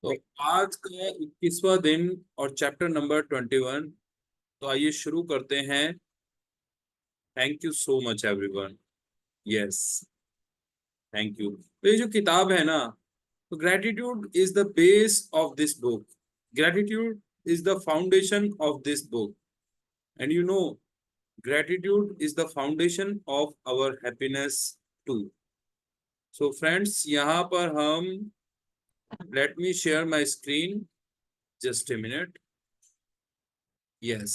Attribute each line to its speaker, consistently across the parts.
Speaker 1: तो आज का 21वां दिन और चैप्टर नंबर 21। तो आइए शुरू करते हैं। Thank you so much everyone. Yes, thank you. तो ये जो किताब है ना, तो gratitude is the base of this book. Gratitude is the foundation of this book. And you know, gratitude is the foundation of our happiness too. So friends, यहाँ पर हम, let me share my screen, just a minute. Yes,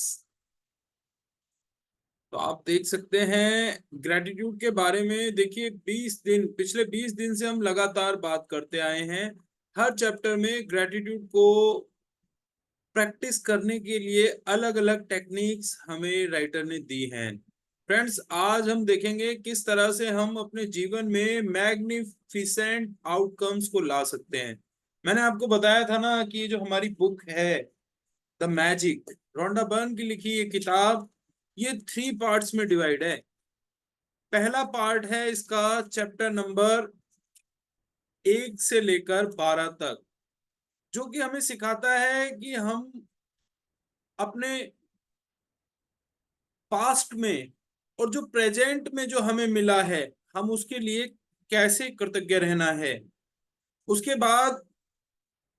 Speaker 1: तो आप देख सकते हैं gratitude के बारे में। देखिए, 20 दिन, पिछले 20 दिन से हम लगातार बात करते आए हैं। हर चैप्टर में ग्रेटिट्यूड को प्रैक्टिस करने के लिए अलग अलग टेक्निक्स हमें राइटर ने दी हैं। फ्रेंड्स, आज हम देखेंगे किस तरह से हम अपने जीवन में मैग्निफिसेंट आउटकम्स को ला सकते हैं। मैंने आपको बताया था ना कि ये जो हमारी बुक है, द मैजिक, रोंडा बर्न की लिखी ये किताब, ये 3 पार्ट्स में डिवाइड है। पहला पार्ट है इसका चैप्टर नंबर 1 से लेकर 12 तक, जो कि हमें सिखाता है कि हम अपने पास्ट में और जो प्रेजेंट में जो हमें मिला है, हम उसके लिए कैसे कृतज्ञ रहना है। उसके बाद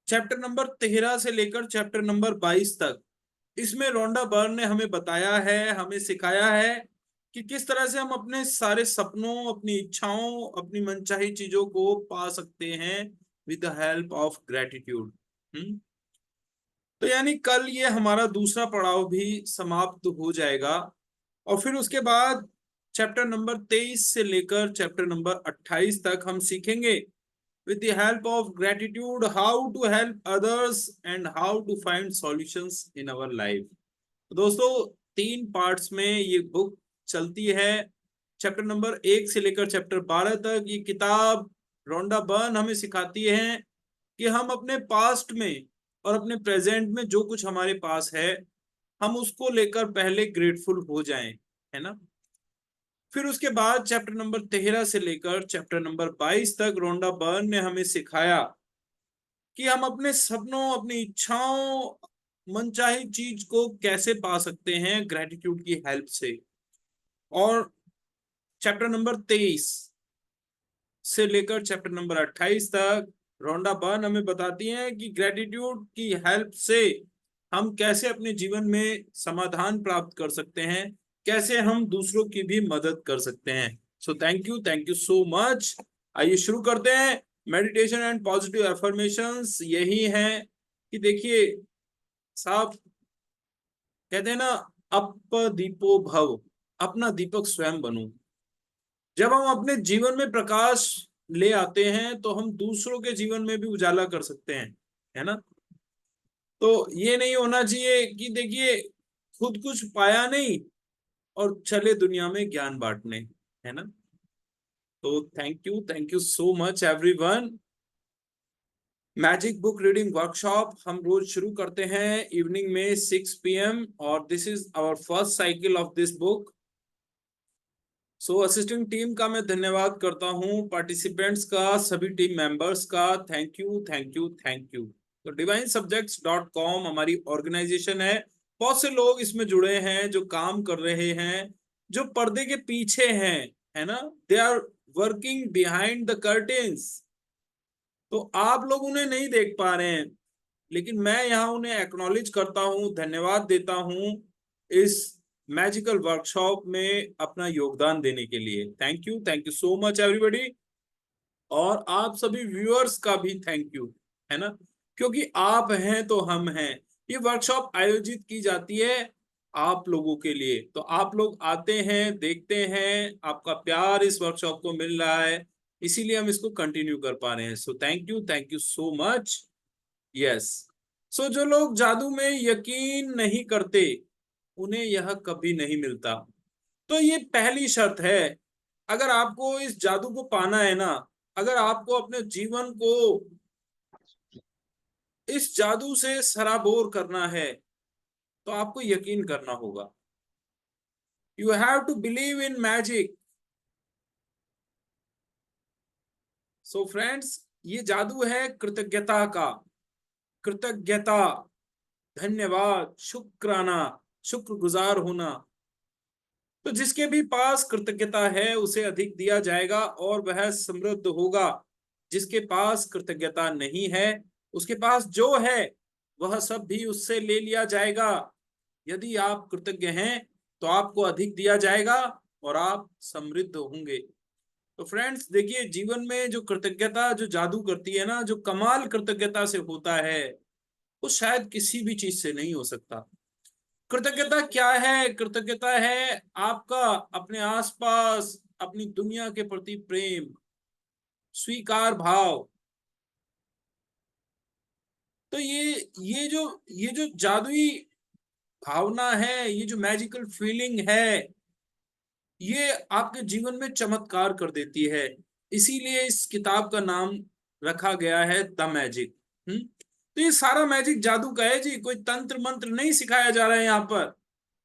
Speaker 1: चैप्टर नंबर 13 से लेकर चैप्टर नंबर 22 तक, इसमें रोंडा बर्न ने हमें बताया है, हमें सिखाया है कि किस तरह से हम अपने सारे सपनों, अपनी इच्छाओं, अपनी मनचाही चीजों को पा सकते हैं with the help of gratitude. तो यानी कल ये हमारा दूसरा पड़ाव भी समाप्त हो जाएगा। और फिर उसके बाद चैप्टर नंबर 23 से लेकर चैप्टर नंबर 28 तक हम सीखेंगे with the help of gratitude how to help others and how to find solutions in our life। तो दोस्तों, 3 पार्ट्स में ये बुक चलती है। चैप्टर नंबर 1 से लेकर चैप्टर 12 तक ये किताब रोंडा बर्न हमें सिखाती है कि हम अपने पास्ट में और अपने प्रेजेंट में जो कुछ हमारे पास है, हम उसको लेकर पहले ग्रेटफुल हो जाएं, है ना। फिर उसके बाद चैप्टर नंबर 13 से लेकर चैप्टर नंबर 22 तक रोंडा बर्न ने हमें सिखाया कि हम अपने सपनों, अपनी इच्छाओं, मनचाही चीज को कैसे पा सकते हैं ग्रेटिट्यूड की हेल्प से। और चैप्टर नंबर 23 से लेकर चैप्टर नंबर 28 तक रोंडा बर्न हमें बताती हैं कि ग्रेटिट्यूड की हेल्प से हम कैसे अपने जीवन में समाधान प्राप्त कर सकते हैं, कैसे हम दूसरों की भी मदद कर सकते हैं। So thank you so much. आइए शुरू करते हैं। मेडिटेशन एंड पॉजिटिव अफर्मेशंस यही है कि देखिए साहब, कहते हैं ना, अप दीपो भव, अपना दीपक स्वयं बनो। जब हम अपने जीवन में प्रकाश ले आते हैं तो हम दूसरों के जीवन में भी उजाला कर सकते हैं, है ना। तो ये नहीं होना चाहिए कि देखिए खुद कुछ पाया नहीं और चले दुनिया में ज्ञान बांटने, है ना। तो thank you so much everyone. Magic book reading workshop हम रोज शुरू करते हैं इवनिंग में 6 PM, और this is our first cycle of this book. So assisting team का मैं धन्यवाद करता हूं, पार्टिसिपेंट्स का, सभी टीम मेंबर्स का thank you thank you thank you. तो divinesubjects.com हमारी ऑर्गेनाइजेशन है। बहुत से लोग इसमें जुड़े हैं जो काम कर रहे हैं, जो पर्दे के पीछे हैं, है ना। They are working behind the curtains. तो आप लोग उन्हें नहीं देख पा रहे हैं, लेकिन मैं यहाँ उन्हें एक्नॉलेज करता हूँ, धन्यवाद देता हूँ इस मैजिकल वर्कशॉप में अपना योगदान देने के लिए। Thank you so much everybody. और आप सभी व्यूअर्स का भी थैंक यू, है ना, क्योंकि आप हैं तो हम हैं। ये वर्कशॉप आयोजित की जाती है आप लोगों के लिए, तो आप लोग आते हैं, देखते हैं, आपका प्यार इस वर्कशॉप को मिल रहा है, इसीलिए हम इसको कंटिन्यू कर पा रहे हैं। So thank you so much. Yes. So जो लोग जादू में यकीन नहीं करते, उन्हें यह कभी नहीं मिलता। तो ये पहली शर्त है। अगर आपको इस जादू को पाना है ना, अगर आपको अपने जीवन को इस जादू से सराबोर करना है, तो आपको यकीन करना होगा। You have to believe in magic. So friends, ये जादू है कृतज्ञता का। कृतज्ञता, धन्यवाद, शुक्राना, शुक्रगुजार होना। तो जिसके भी पास कृतज्ञता है उसे अधिक दिया जाएगा और वह समृद्ध होगा। जिसके पास कृतज्ञता नहीं है, उसके पास जो है वह सब भी उससे ले लिया जाएगा। यदि आप कृतज्ञ हैं तो आपको अधिक दिया जाएगा और आप समृद्ध होंगे। तो फ्रेंड्स देखिए, जीवन में जो कृतज्ञता जो जादू करती है ना, जो कमाल कृतज्ञता से होता है, वो शायद किसी भी चीज से नहीं हो सकता। कृतज्ञता क्या है? कृतज्ञता है आपका अपने आसपास, अपनी दुनिया के प्रति प्रेम, स्वीकार भाव। तो ये जो जादुई भावना है, ये जो मैजिकल फीलिंग है, ये आपके जीवन में चमत्कार कर देती है। इसीलिए इस किताब का नाम रखा गया है द मैजिक। तो ये सारा मैजिक जादू का है जी, कोई तंत्र मंत्र नहीं सिखाया जा रहा है यहाँ पर।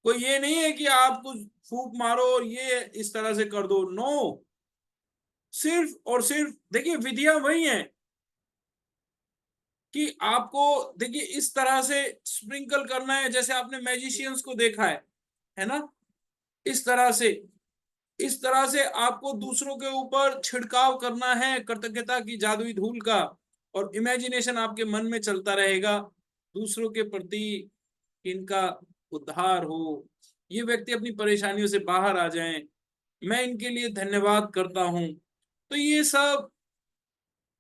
Speaker 1: कोई ये नहीं है कि आप कुछ फूंक मारो और ये इस तरह से कर दो, नो। सिर्फ और सिर्फ देखिए, विधियां वही हैं कि आपको देखिए इस तरह से स्प्रिंकल करना है, जैसे आपने मैजिशियंस को देखा है ना, इस तरह से, इस तरह से आपको दूसरों के ऊपर छिड़काव करना है कृतज्ञता की जादुई धूल का, और इमेजिनेशन आपके मन में चलता रहेगा दूसरों के प्रति, इनका उद्धार हो, ये व्यक्ति अपनी परेशानियों से बाहर आ जाएं, मैं इनके लिए धन्यवाद करता हूं। तो ये सब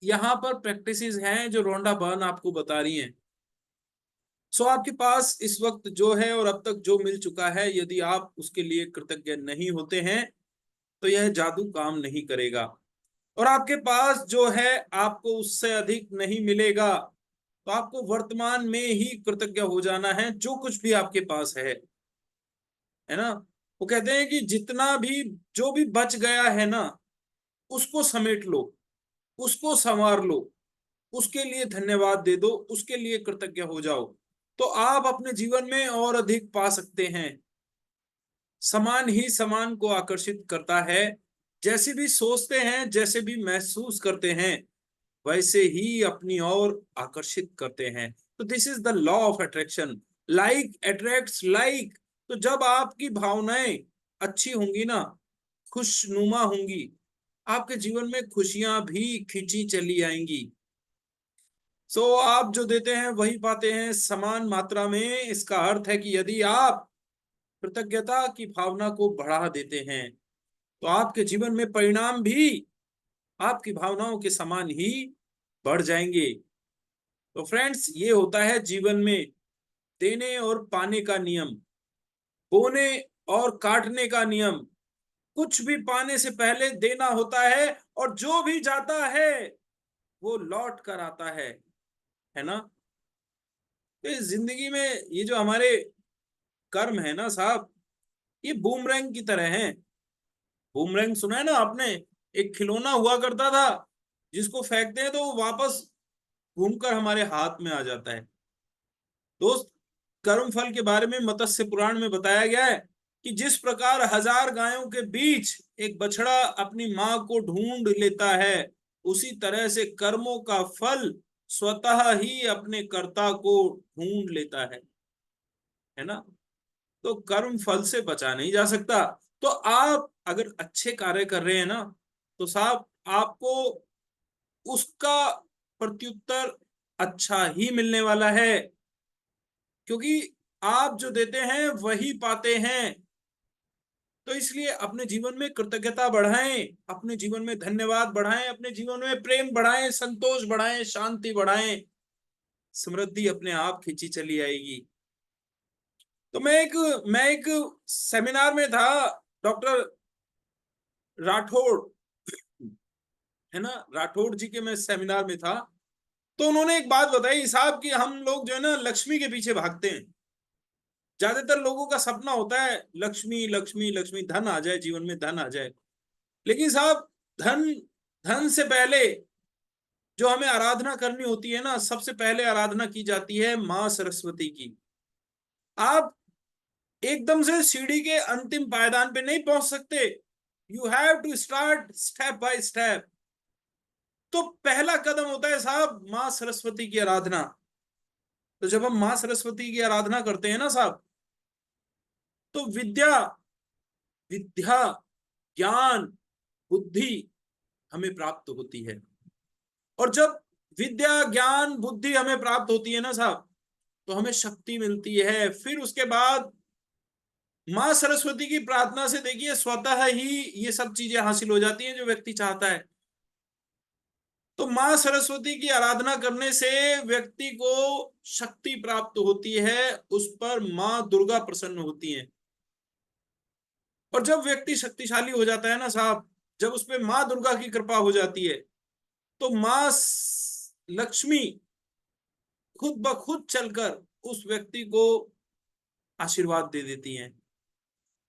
Speaker 1: यहाँ पर प्रैक्टिसेस हैं जो रोंडा बर्न आपको बता रही हैं। सो आपके पास इस वक्त जो है और अब तक जो मिल चुका है, यदि आप उसके लिए कृतज्ञ नहीं होते हैं तो यह जादू काम नहीं करेगा। और आपके पास जो है आपको उससे अधिक नहीं मिलेगा। तो आपको वर्तमान में ही कृतज्ञ हो जाना है जो कुछ भी आपके पास है ना। वो कहते हैं कि जितना भी जो भी बच गया है ना, उसको समेट लो, उसको संवार लो, उसके लिए धन्यवाद दे दो, उसके लिए कृतज्ञ हो जाओ। तो आप अपने जीवन में और अधिक पा सकते हैं। समान ही समान को आकर्षित करता है। जैसे भी सोचते हैं, जैसे भी महसूस करते हैं, वैसे ही अपनी ओर आकर्षित करते हैं। तो this is the law of attraction, like attracts like. तो जब आपकी भावनाएं अच्छी होंगी ना, खुशनुमा होंगी, आपके जीवन में खुशियां भी खींची चली आएंगी। सो आप जो देते हैं वही पाते हैं समान मात्रा में। इसका अर्थ है कि यदि आप कृतज्ञता की भावना को बढ़ा देते हैं तो आपके जीवन में परिणाम भी आपकी भावनाओं के समान ही बढ़ जाएंगे। तो फ्रेंड्स, ये होता है जीवन में देने और पाने का नियम, बोने और काटने का नियम। कुछ भी पाने से पहले देना होता है, और जो भी जाता है वो लौट कर आता है ना। तो इस जिंदगी में ये जो हमारे कर्म है ना साहब, ये बूमरैंग की तरह हैं। बूमरैंग सुना है ना आपने? एक खिलौना हुआ करता था, जिसको फेंकते हैं तो वो वापस घूमकर हमारे हाथ में आ जाता है। दोस्त, कर्म फल के बारे में मत्स्य पुराण में बताया गया है कि जिस प्रकार 1000 गायों के बीच एक बछड़ा अपनी मां को ढूंढ लेता है, उसी तरह से कर्मों का फल स्वतः ही अपने कर्ता को ढूंढ लेता है ना। तो कर्म फल से बचा नहीं जा सकता। तो आप अगर अच्छे कार्य कर रहे हैं ना, तो साहब आपको उसका प्रत्युत्तर अच्छा ही मिलने वाला है, क्योंकि आप जो देते हैं वही पाते हैं। तो इसलिए अपने जीवन में कृतज्ञता बढ़ाएं, अपने जीवन में धन्यवाद बढ़ाएं, अपने जीवन में प्रेम बढ़ाएं, संतोष बढ़ाएं, शांति बढ़ाएं, समृद्धि अपने आप खींची चली आएगी। तो मैं एक सेमिनार में था, डॉक्टर राठौड़, है ना, राठौड़ जी के मैं सेमिनार में था। तो उन्होंने एक बात बताई साहब कि हम लोग जो है ना लक्ष्मी के पीछे भागते हैं। ज्यादातर लोगों का सपना होता है लक्ष्मी लक्ष्मी लक्ष्मी, धन आ जाए, जीवन में धन आ जाए। लेकिन साहब, धन धन से पहले जो हमें आराधना करनी होती है ना, सबसे पहले आराधना की जाती है मां सरस्वती की। आप एकदम से सीढ़ी के अंतिम पायदान पे नहीं पहुंच सकते। You have to start step by step. तो पहला कदम होता है साहब मां सरस्वती की आराधना। तो जब हम माँ सरस्वती की आराधना करते हैं ना साहब, तो विद्या विद्या ज्ञान बुद्धि हमें प्राप्त होती है। और जब विद्या ज्ञान बुद्धि हमें प्राप्त होती है ना साहब, तो हमें शक्ति मिलती है। फिर उसके बाद माँ सरस्वती की प्रार्थना से देखिए स्वतः ही ये सब चीजें हासिल हो जाती हैं जो व्यक्ति चाहता है। तो माँ सरस्वती की आराधना करने से व्यक्ति को शक्ति प्राप्त होती है, उस पर माँ दुर्गा प्रसन्न होती हैं। और जब व्यक्ति शक्तिशाली हो जाता है ना साहब, जब उस पर माँ दुर्गा की कृपा हो जाती है, तो माँ लक्ष्मी खुद ब खुद चलकर उस व्यक्ति को आशीर्वाद दे देती हैं।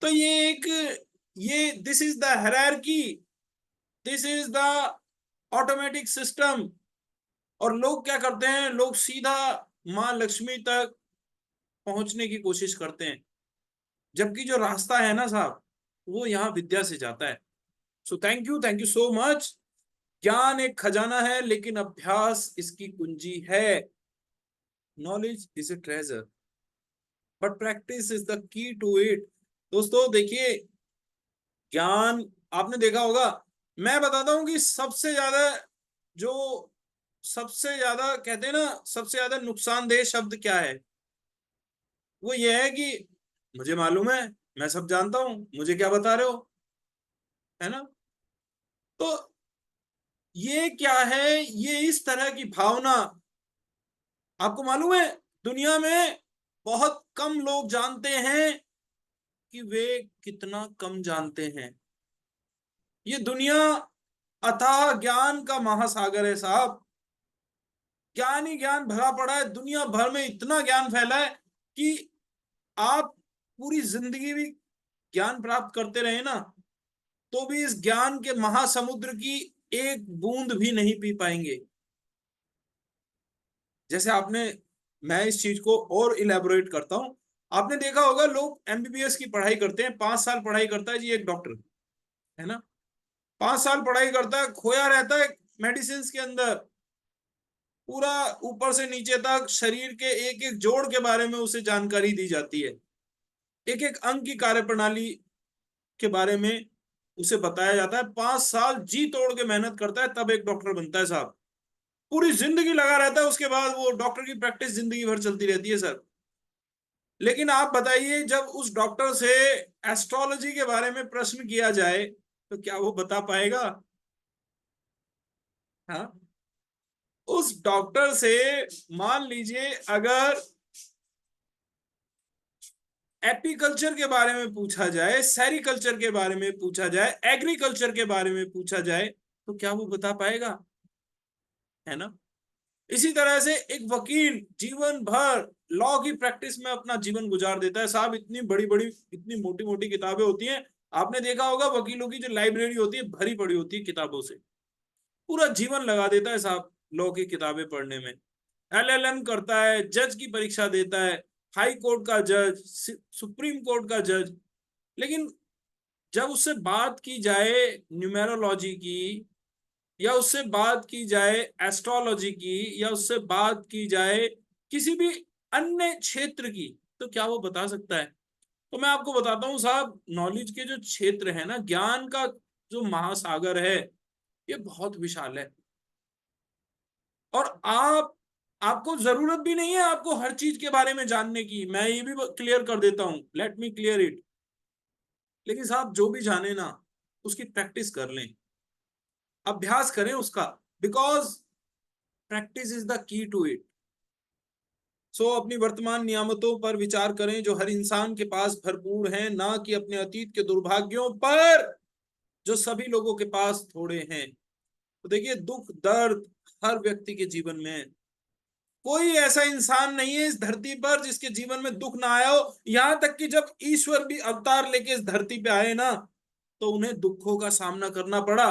Speaker 1: तो ये this is the hierarchy, this is the automatic system. और लोग क्या करते हैं, लोग सीधा माँ लक्ष्मी तक पहुंचने की कोशिश करते हैं, जबकि जो रास्ता है ना साहब, वो यहाँ विद्या से जाता है। So thank you so much. ज्ञान एक खजाना है, लेकिन अभ्यास इसकी कुंजी है। Knowledge is a treasure but practice is the key to it. दोस्तों देखिए, ज्ञान आपने देखा होगा, मैं बताता हूं कि जो सबसे ज्यादा कहते हैं ना, सबसे ज्यादा नुकसानदेह शब्द क्या है, वो ये है कि मुझे मालूम है, मैं सब जानता हूं, मुझे क्या बता रहे हो, है ना। तो ये क्या है, ये इस तरह की भावना, आपको मालूम है दुनिया में बहुत कम लोग जानते हैं कि वे कितना कम जानते हैं। ये दुनिया अथाह ज्ञान का महासागर है साहब। ज्ञान ही ज्ञान भरा पड़ा है, दुनिया भर में इतना ज्ञान फैला है कि आप पूरी जिंदगी भी ज्ञान प्राप्त करते रहे ना, तो भी इस ज्ञान के महासमुद्र की एक बूंद भी नहीं पी पाएंगे। जैसे आपने, मैं इस चीज को और इलेबोरेट करता हूं। आपने देखा होगा लोग एमबीबीएस की पढ़ाई करते हैं, 5 साल पढ़ाई करता है जी एक डॉक्टर, है ना। 5 साल पढ़ाई करता है, खोया रहता है मेडिसिन के अंदर, पूरा ऊपर से नीचे तक शरीर के एक एक जोड़ के बारे में उसे जानकारी दी जाती है, एक एक अंग की कार्यप्रणाली के बारे में उसे बताया जाता है। 5 साल जी तोड़ के मेहनत करता है, तब एक डॉक्टर बनता है साहब। पूरी जिंदगी लगा रहता है, उसके बाद वो डॉक्टर की प्रैक्टिस जिंदगी भर चलती रहती है सर। लेकिन आप बताइए, जब उस डॉक्टर से एस्ट्रोलॉजी के बारे में प्रश्न किया जाए, तो क्या वो बता पाएगा? हाँ, उस डॉक्टर से मान लीजिए अगर एपीकल्चर के बारे में पूछा जाए, सेरिकल्चर के बारे में पूछा जाए, एग्रीकल्चर के बारे में पूछा जाए, तो क्या वो बता पाएगा? है ना। इसी तरह से एक वकील जीवन भर लॉ की प्रैक्टिस में अपना जीवन गुजार देता है साहब। इतनी बड़ी बड़ी, इतनी मोटी मोटी किताबें होती हैं। आपने देखा होगा वकीलों की जो लाइब्रेरी होती है, भरी पड़ी होती है किताबों से। पूरा जीवन लगा देता है साहब लॉ की किताबें पढ़ने में। एलएलएम करता है, जज की परीक्षा देता है, हाई कोर्ट का जज, सुप्रीम कोर्ट का जज। लेकिन जब उससे बात की जाए न्यूमेरोलॉजी की, या उससे बात की जाए एस्ट्रोलॉजी की, या उससे बात की जाए किसी भी अन्य क्षेत्र की, तो क्या वो बता सकता है? तो मैं आपको बताता हूँ साहब, नॉलेज के जो क्षेत्र है ना, ज्ञान का जो महासागर है, ये बहुत विशाल है। और आपको जरूरत भी नहीं है आपको हर चीज के बारे में जानने की, मैं ये भी क्लियर कर देता हूं, लेट मी क्लियर इट। लेकिन साहब जो भी जाने ना, उसकी प्रैक्टिस कर लें, अभ्यास करें उसका, because practice is the key to it. So अपनी वर्तमान नियामतों पर विचार करें जो हर इंसान के पास भरपूर हैं, ना कि अपने अतीत के दुर्भाग्यों पर जो सभी लोगों के पास थोड़े हैं। तो देखिए, दुख दर्द हर व्यक्ति के जीवन में है। कोई ऐसा इंसान नहीं है इस धरती पर जिसके जीवन में दुख ना आया हो। यहां तक कि जब ईश्वर भी अवतार लेके इस धरती पे आए ना, तो उन्हें दुखों का सामना करना पड़ा।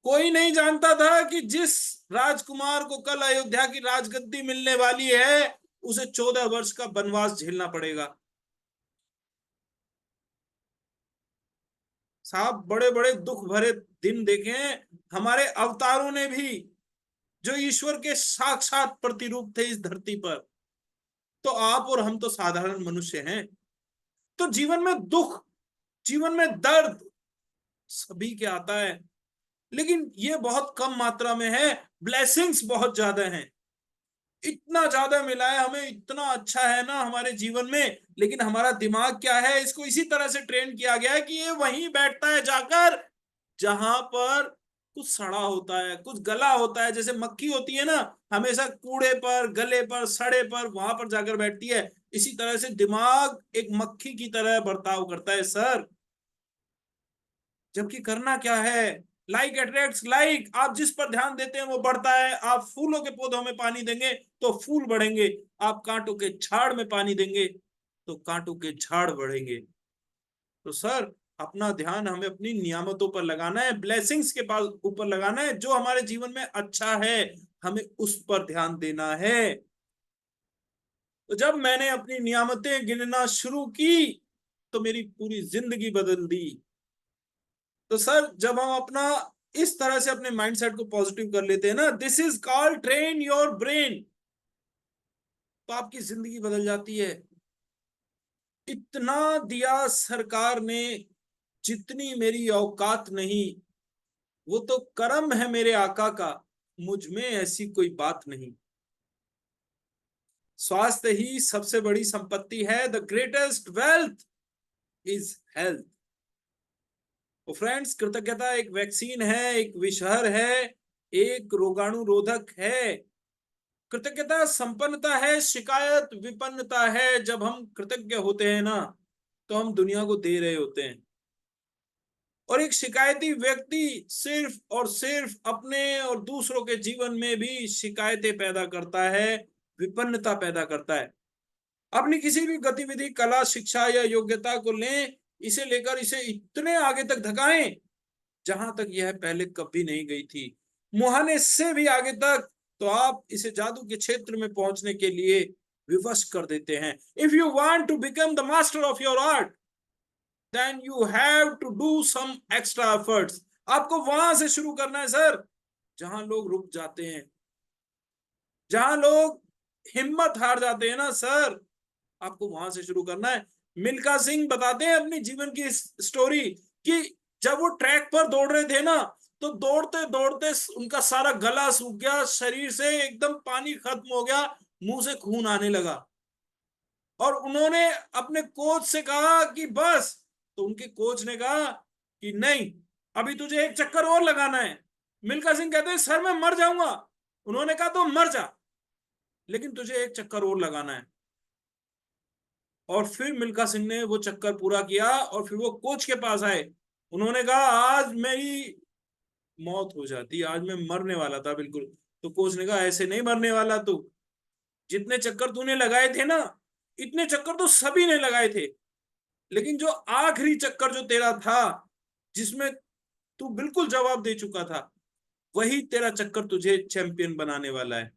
Speaker 1: कोई नहीं जानता था कि जिस राजकुमार को कल अयोध्या की राजगद्दी मिलने वाली है, उसे 14 वर्ष का वनवास झेलना पड़ेगा। साहब बड़े बड़े दुख भरे दिन देखे हैं हमारे अवतारों ने भी, जो ईश्वर के साक्षात प्रतिरूप थे इस धरती पर। तो आप और हम तो साधारण मनुष्य हैं। तो जीवन में दुख, जीवन में दर्द सभी के आता है, लेकिन ये बहुत कम मात्रा में है। ब्लेसिंग्स बहुत ज्यादा हैं। इतना ज्यादा मिला है हमें, इतना अच्छा है ना हमारे जीवन में, लेकिन हमारा दिमाग क्या है, इसको इसी तरह से ट्रेन किया गया है कि ये वहीं बैठता है जाकर जहां पर कुछ सड़ा होता है, कुछ गला होता है। जैसे मक्खी होती है ना, हमेशा कूड़े पर, गले पर, सड़े पर, वहां पर जाकर बैठती है। इसी तरह से दिमाग एक मक्खी की तरह बर्ताव करता है सर। जबकि करना क्या है, लाइक अट्रैक्ट्स लाइक। आप जिस पर ध्यान देते हैं वो बढ़ता है। आप फूलों के पौधों में पानी देंगे तो फूल बढ़ेंगे, आप कांटों के झाड़ में पानी देंगे तो कांटों के झाड़ बढ़ेंगे। तो सर, अपना ध्यान हमें अपनी नियामतों पर लगाना है, ब्लेसिंग्स के पास ऊपर लगाना है, जो हमारे जीवन में अच्छा है हमें उस पर ध्यान देना है। तो जब मैंने अपनी नियामतें गिनना शुरू की तो मेरी पूरी जिंदगी बदल दी। तो सर, जब हम अपना इस तरह से अपने माइंडसेट को पॉजिटिव कर लेते हैं ना, this is called train your brain, तो आपकी जिंदगी बदल जाती है। इतना दिया सरकार ने जितनी मेरी औकात नहीं, वो तो करम है मेरे आका का, मुझ में ऐसी कोई बात नहीं। स्वास्थ्य ही सबसे बड़ी संपत्ति है। The greatest wealth is health. तो फ्रेंड्स, कृतज्ञता एक वैक्सीन है, एक विषहर है, एक रोगाणु रोधक है। कृतज्ञता संपन्नता है, शिकायत विपन्नता है। जब हम कृतज्ञ होते हैं ना, तो हम दुनिया को दे रहे होते हैं। और एक शिकायती व्यक्ति सिर्फ और सिर्फ अपने और दूसरों के जीवन में भी शिकायतें पैदा करता है, विपन्नता पैदा करता है। अपनी किसी भी गतिविधि, कला, शिक्षा या योग्यता को लें, इसे लेकर इसे इतने आगे तक धकाएं जहां तक यह पहले कभी नहीं गई थी, मुहाने से भी आगे तक। तो आप इसे जादू के क्षेत्र में पहुंचने के लिए विवश कर देते हैं। If you want to become the master of your art, then you have to do some extra efforts. आपको वहां से शुरू करना है सर, जहां लोग रुक जाते हैं, जहां लोग हिम्मत हार जाते हैं ना सर, आपको वहां से शुरू करना है। मिल्खा सिंह बताते हैं अपनी जीवन की स्टोरी कि जब वो ट्रैक पर दौड़ रहे थे ना, तो दौड़ते दौड़ते उनका सारा गला सूख गया, शरीर से एकदम पानी खत्म हो गया, मुंह से खून आने लगा। और उन्होंने अपने कोच से कहा कि बस। तो उनके कोच ने कहा कि नहीं, अभी तुझे एक चक्कर और लगाना है। मिल्खा सिंह कहते हैं सर मैं मर जाऊंगा। उन्होंने कहा तो मर जा, लेकिन तुझे एक चक्कर और लगाना है। और फिर मिल्खा सिंह ने वो चक्कर पूरा किया और फिर वो कोच के पास आए। उन्होंने कहा आज मेरी मौत हो जाती, आज मैं मरने वाला था बिल्कुल। तो कोच ने कहा ऐसे नहीं मरने वाला तू, जितने चक्कर तूने लगाए थे ना, इतने चक्कर तो सभी ने लगाए थे, लेकिन जो आखिरी चक्कर जो तेरा था, जिसमें तू बिल्कुल जवाब दे चुका था, वही तेरा चक्कर तुझे चैंपियन बनाने वाला है।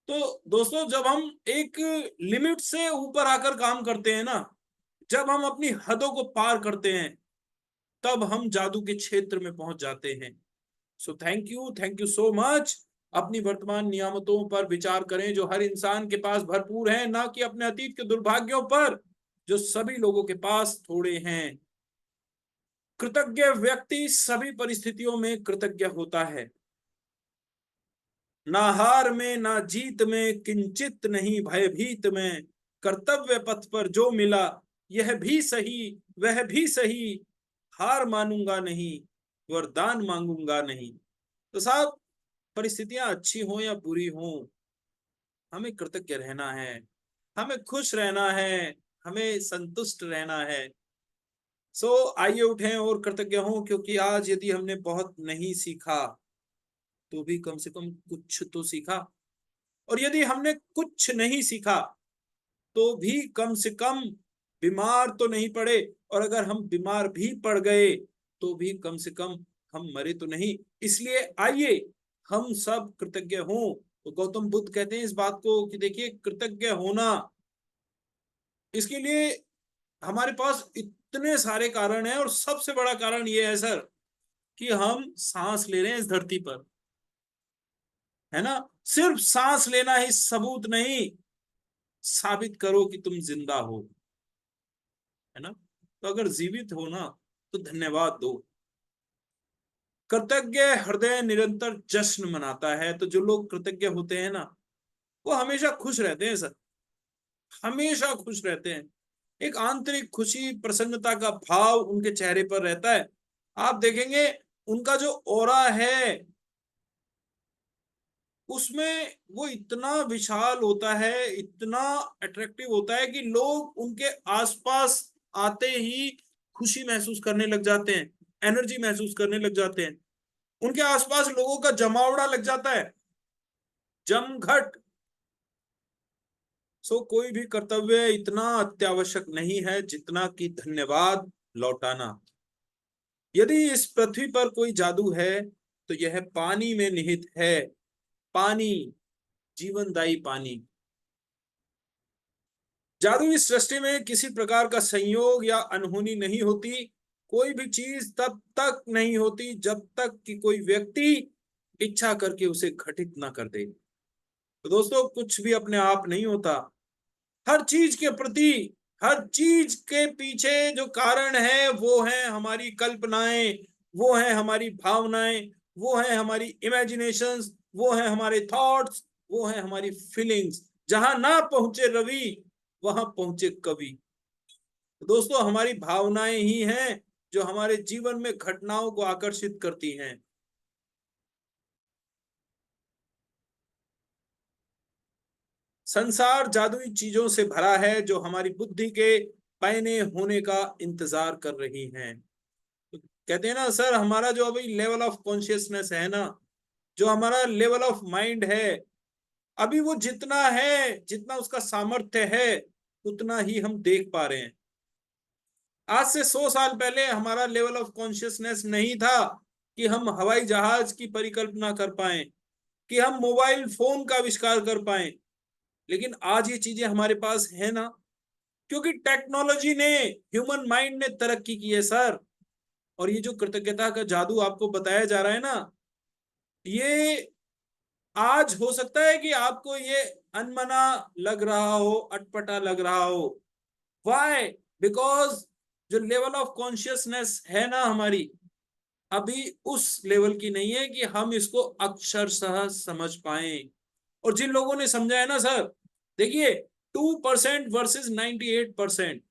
Speaker 1: तो दोस्तों, जब हम एक लिमिट से ऊपर आकर काम करते हैं ना, जब हम अपनी हदों को पार करते हैं, तब हम जादू के क्षेत्र में पहुंच जाते हैं। So thank you so much. अपनी वर्तमान नियामतों पर विचार करें जो हर इंसान के पास भरपूर हैं, ना कि अपने अतीत के दुर्भाग्यों पर जो सभी लोगों के पास थोड़े हैं। कृतज्ञ व्यक्ति सभी परिस्थितियों में कृतज्ञ होता है। ना हार में ना जीत में, किंचित नहीं भयभीत में। कर्तव्य पथ पर जो मिला, यह भी सही वह भी सही। हार मानूंगा नहीं, वरदान मांगूंगा नहीं। तो साहब, परिस्थितियां अच्छी हो या बुरी हो, हमें कृतज्ञ रहना है, हमें खुश रहना है, हमें संतुष्ट रहना है। सो आइए उठें और कृतज्ञ हों, क्योंकि आज यदि हमने बहुत नहीं सीखा तो भी कम से कम कुछ तो सीखा। और यदि हमने कुछ नहीं सीखा तो भी कम से कम बीमार तो नहीं पड़े। और अगर हम बीमार भी पड़ गए तो भी कम से कम हम मरे तो नहीं। इसलिए आइए हम सब कृतज्ञ हों। तो गौतम बुद्ध कहते हैं इस बात को कि देखिए, कृतज्ञ होना, इसके लिए हमारे पास इतने सारे कारण हैं, और सबसे बड़ा कारण ये है सर कि हम सांस ले रहे हैं इस धरती पर, है ना। सिर्फ सांस लेना ही सबूत नहीं, साबित करो कि तुम जिंदा हो, है ना। तो अगर जीवित हो ना तो धन्यवाद दो। कृतज्ञ हृदय निरंतर जश्न मनाता है। तो जो लोग कृतज्ञ होते हैं ना, वो हमेशा खुश रहते हैं सर, हमेशा खुश रहते हैं। एक आंतरिक खुशी प्रसन्नता का भाव उनके चेहरे पर रहता है। आप देखेंगे उनका जो ऑरा है उसमें वो इतना विशाल होता है, इतना अट्रैक्टिव होता है कि लोग उनके आसपास आते ही खुशी महसूस करने लग जाते हैं, एनर्जी महसूस करने लग जाते हैं। उनके आसपास लोगों का जमावड़ा लग जाता है, जमघट। सो कोई भी कर्तव्य इतना अत्यावश्यक नहीं है जितना कि धन्यवाद लौटाना। यदि इस पृथ्वी पर कोई जादू है तो यह पानी में निहित है। पानी, जीवनदायी पानी। जादू इस सृष्टि में किसी प्रकार का संयोग या अनहोनी नहीं होती। कोई भी चीज तब तक नहीं होती जब तक कि कोई व्यक्ति इच्छा करके उसे घटित ना कर दे। तो दोस्तों, कुछ भी अपने आप नहीं होता। हर चीज के प्रति, हर चीज के पीछे जो कारण है वो है हमारी कल्पनाएं, वो है हमारी भावनाएं, वो है हमारी इमेजिनेशंस, वो है हमारे थॉट्स, वो है हमारी फीलिंग्स। जहां ना पहुंचे रवि वहां पहुंचे कवि। तो दोस्तों, हमारी भावनाएं ही हैं जो हमारे जीवन में घटनाओं को आकर्षित करती हैं। संसार जादुई चीजों से भरा है जो हमारी बुद्धि के पैने होने का इंतजार कर रही हैं। तो कहते हैं ना सर, हमारा जो अभी लेवल ऑफ कॉन्शियसनेस है ना, जो हमारा लेवल ऑफ माइंड है, अभी वो जितना है, जितना उसका सामर्थ्य है, उतना ही हम देख पा रहे हैं। आज से 100 साल पहले हमारा लेवल ऑफ कॉन्शियसनेस नहीं था कि हम हवाई जहाज की परिकल्पना कर पाए, कि हम मोबाइल फोन का आविष्कार कर पाए। लेकिन आज ये चीजें हमारे पास है ना, क्योंकि टेक्नोलॉजी ने, ह्यूमन माइंड ने तरक्की की है सर। और ये जो कृतज्ञता का जादू आपको बताया जा रहा है ना, ये आज हो सकता है कि आपको ये अनमना लग रहा हो, अटपटा लग रहा हो। वाई? बिकॉज जो लेवल ऑफ कॉन्शियसनेस है ना हमारी, अभी उस लेवल की नहीं है कि हम इसको अक्षरशः समझ पाए। और जिन लोगों ने समझा है ना सर, देखिए, 2% वर्सेस 98%।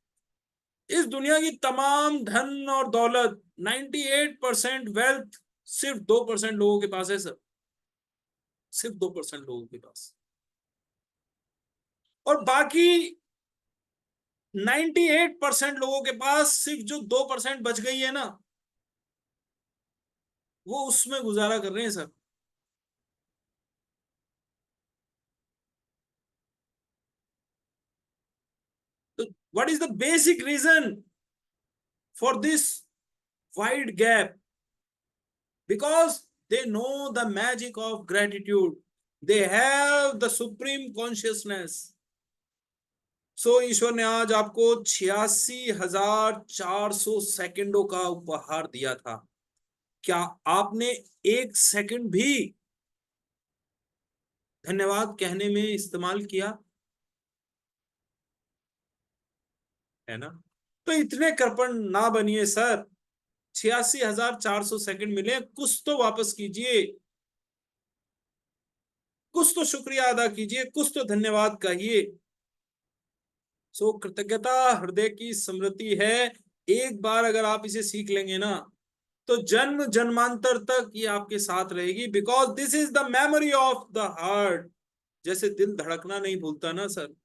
Speaker 1: इस दुनिया की तमाम धन और दौलत, 98% वेल्थ सिर्फ 2% लोगों के पास है सर, सिर्फ 2% लोगों के पास। और बाकी 98% लोगों के पास सिर्फ जो 2% बच गई है ना, वो उसमें गुजारा कर रहे हैं सर। तो what is the basic reason for this wide gap? Because they know the magic of gratitude. They have the supreme consciousness. सो ईश्वर ने आज आपको 86,400 सेकंडों का उपहार दिया था। क्या आपने एक सेकंड भी धन्यवाद कहने में इस्तेमाल किया? है ना। तो इतने कृपण ना बनिए सर। 86,400 सेकंड मिले, कुछ तो वापस कीजिए, कुछ तो शुक्रिया अदा कीजिए, कुछ तो धन्यवाद कहिए। सो कृतज्ञता हृदय की स्मृति है। एक बार अगर आप इसे सीख लेंगे ना, तो जन्म जन्मांतर तक ये आपके साथ रहेगी। Because this is the memory of the heart. जैसे दिल धड़कना नहीं भूलता ना सर,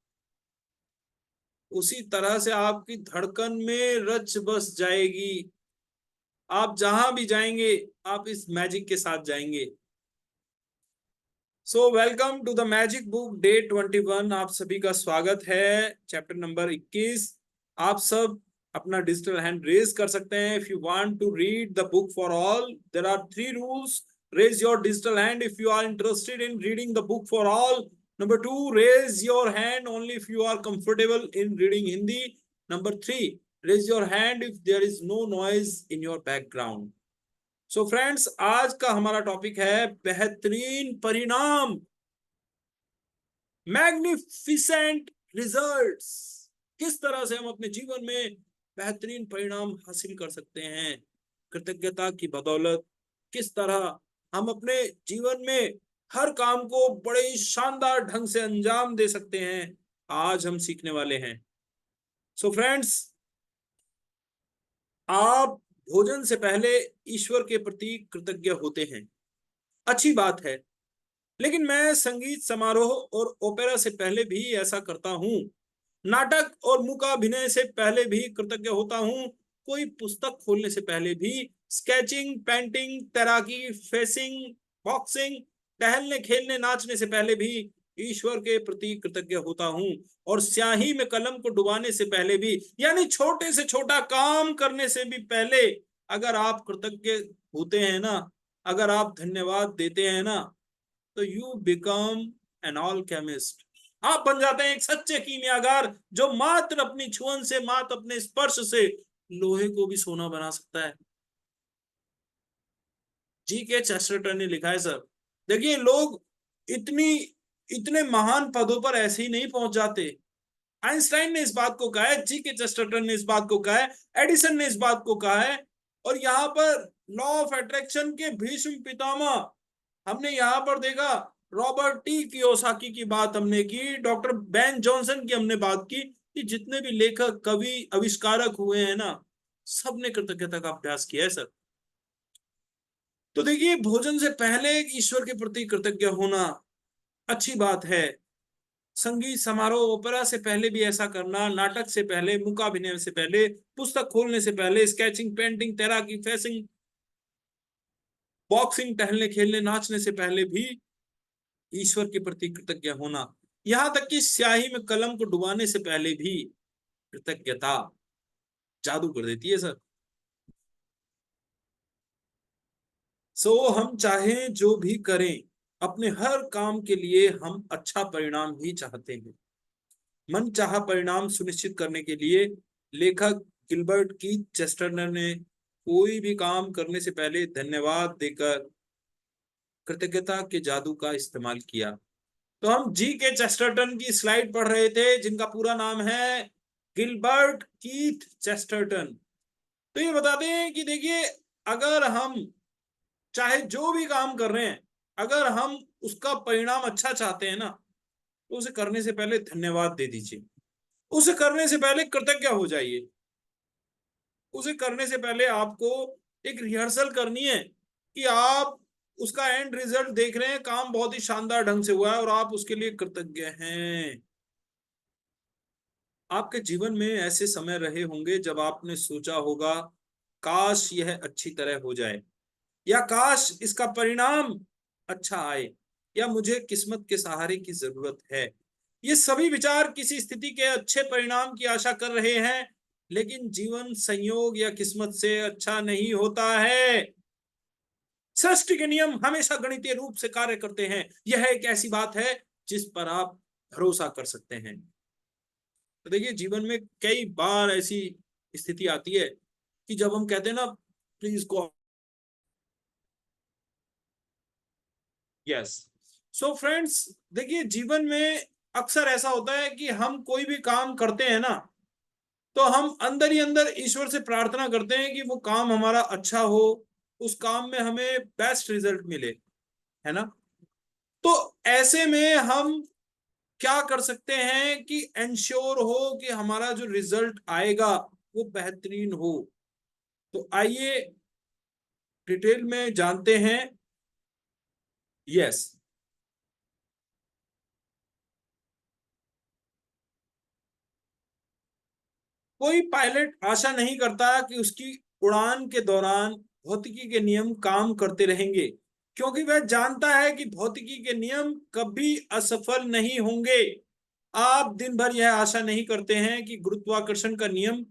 Speaker 1: उसी तरह से आपकी धड़कन में रच बस जाएगी। आप जहां भी जाएंगे, आप इस मैजिक के साथ जाएंगे। So welcome to the magic book day 21। आप सभी का स्वागत है। Chapter number 21। आप सब अपना डिजिटल हैंड रेज कर सकते हैं if you want to read the book for all. There are 3 rules. Raise your digital hand if you are interested in reading the book for all. Number 2, raise your hand only if you are comfortable in reading Hindi. Number 3, raise your hand if there is no noise in your background. So friends, आज का हमारा topic है बेहतरीन परिणाम, magnificent results. किस तरह से हम अपने जीवन में बेहतरीन परिणाम हासिल कर सकते हैं कृतज्ञता की बदौलत। किस तरह हम अपने जीवन में हर काम को बड़े ही शानदार ढंग से अंजाम दे सकते हैं, आज हम सीखने वाले हैं। सो फ्रेंड्स, आप भोजन से पहले ईश्वर के प्रति कृतज्ञ होते हैं, अच्छी बात है। लेकिन मैं संगीत समारोह और ओपेरा से पहले भी ऐसा करता हूँ। नाटक और मूकाभिनय से पहले भी कृतज्ञ होता हूँ। कोई पुस्तक खोलने से पहले भी, स्केचिंग, पेंटिंग, तैराकी, फेसिंग, बॉक्सिंग, टहलने, खेलने, नाचने से पहले भी ईश्वर के प्रति कृतज्ञ होता हूँ। और स्याही में कलम को डुबाने से पहले भी, यानी छोटे से छोटा काम करने से भी पहले, अगर आप कृतज्ञ होते हैं ना, अगर आप धन्यवाद देते हैं ना, तो you become an all chemist. आप बन जाते हैं एक सच्चे कीमियागर, जो मात्र अपनी छुअन से, मात्र अपने स्पर्श से लोहे को भी सोना बना सकता है। जी के चेस्टरटन ने लिखा है सर। देखिए, लोग इतनी इतने महान पदों पर ऐसे ही नहीं पहुंच जाते। आइंस्टाइन ने इस बात को कहा है, जी के चेस्टरटन ने इस बात को कहा है, एडिसन ने इस बात को कहा है। और यहाँ पर लॉ ऑफ अट्रैक्शन के भीष्म पितामह हमने यहाँ पर देखा, रॉबर्ट टी कियोसाकी की बात हमने की, डॉक्टर बेन जॉनसन की हमने बात की, कि जितने भी लेखक, कवि, आविष्कारक हुए हैं ना, सबने कृतज्ञता का अभ्यास किया है सर। तो देखिए, भोजन से पहले ईश्वर के प्रति कृतज्ञ होना अच्छी बात है। संगीत समारोह, ओपेरा से पहले भी ऐसा करना, नाटक से पहले, मूकाभिनय से पहले, पुस्तक खोलने से पहले, स्केचिंग, पेंटिंग, तैराकी, फेसिंग, बॉक्सिंग, टहलने, खेलने, नाचने से पहले भी ईश्वर के प्रति कृतज्ञ होना। यहां तक कि स्याही में कलम को डुबाने से पहले भी कृतज्ञता जादू कर देती है सर। सो हम चाहे जो भी करें, अपने हर काम के लिए हम अच्छा परिणाम ही चाहते हैं। मन चाहा परिणाम सुनिश्चित करने के लिए लेखक गिलबर्ट की चेस्टरटन ने कोई भी काम करने से पहले धन्यवाद देकर कृतज्ञता के जादू का इस्तेमाल किया। तो हम जी के चेस्टरटन की स्लाइड पढ़ रहे थे, जिनका पूरा नाम है गिलबर्ट कीथ चेस्टरटन। तो ये बताते हैं कि देखिए, अगर हम चाहे जो भी काम कर रहे हैं, अगर हम उसका परिणाम अच्छा चाहते हैं ना, तो उसे करने से पहले धन्यवाद दे दीजिए। उसे करने से पहले कृतज्ञ हो जाइए। उसे करने से पहले आपको एक रिहर्सल करनी है कि आप उसका एंड रिजल्ट देख रहे हैं, काम बहुत ही शानदार ढंग से हुआ है और आप उसके लिए कृतज्ञ हैं। आपके जीवन में ऐसे समय रहे होंगे जब आपने सोचा होगा, काश यह अच्छी तरह हो जाए, या काश इसका परिणाम अच्छा आए, या मुझे किस्मत के सहारे की जरूरत है। ये सभी विचार किसी स्थिति के अच्छे परिणाम की आशा कर रहे हैं, लेकिन जीवन संयोग या किस्मत से अच्छा नहीं होता है। सृष्टि के नियम हमेशा गणितीय रूप से कार्य करते हैं। यह एक ऐसी बात है जिस पर आप भरोसा कर सकते हैं। तो देखिए, जीवन में कई बार ऐसी स्थिति आती है कि जब हम कहते हैं ना, please go. Yes. So friends, देखिए, जीवन में अक्सर ऐसा होता है कि हम कोई भी काम करते हैं ना, तो हम अंदर ही अंदर ईश्वर से प्रार्थना करते हैं कि वो काम हमारा अच्छा हो, उस काम में हमें बेस्ट रिजल्ट मिले, है ना। तो ऐसे में हम क्या कर सकते हैं कि इंश्योर हो कि हमारा जो रिजल्ट आएगा वो बेहतरीन हो। तो आइए डिटेल में जानते हैं। यस। कोई पायलट आशा नहीं करता कि उसकी उड़ान के दौरान भौतिकी के नियम काम करते रहेंगे, क्योंकि वह जानता है कि भौतिकी के नियम कभी असफल नहीं होंगे। आप दिन भर यह आशा नहीं करते हैं कि गुरुत्वाकर्षण का नियम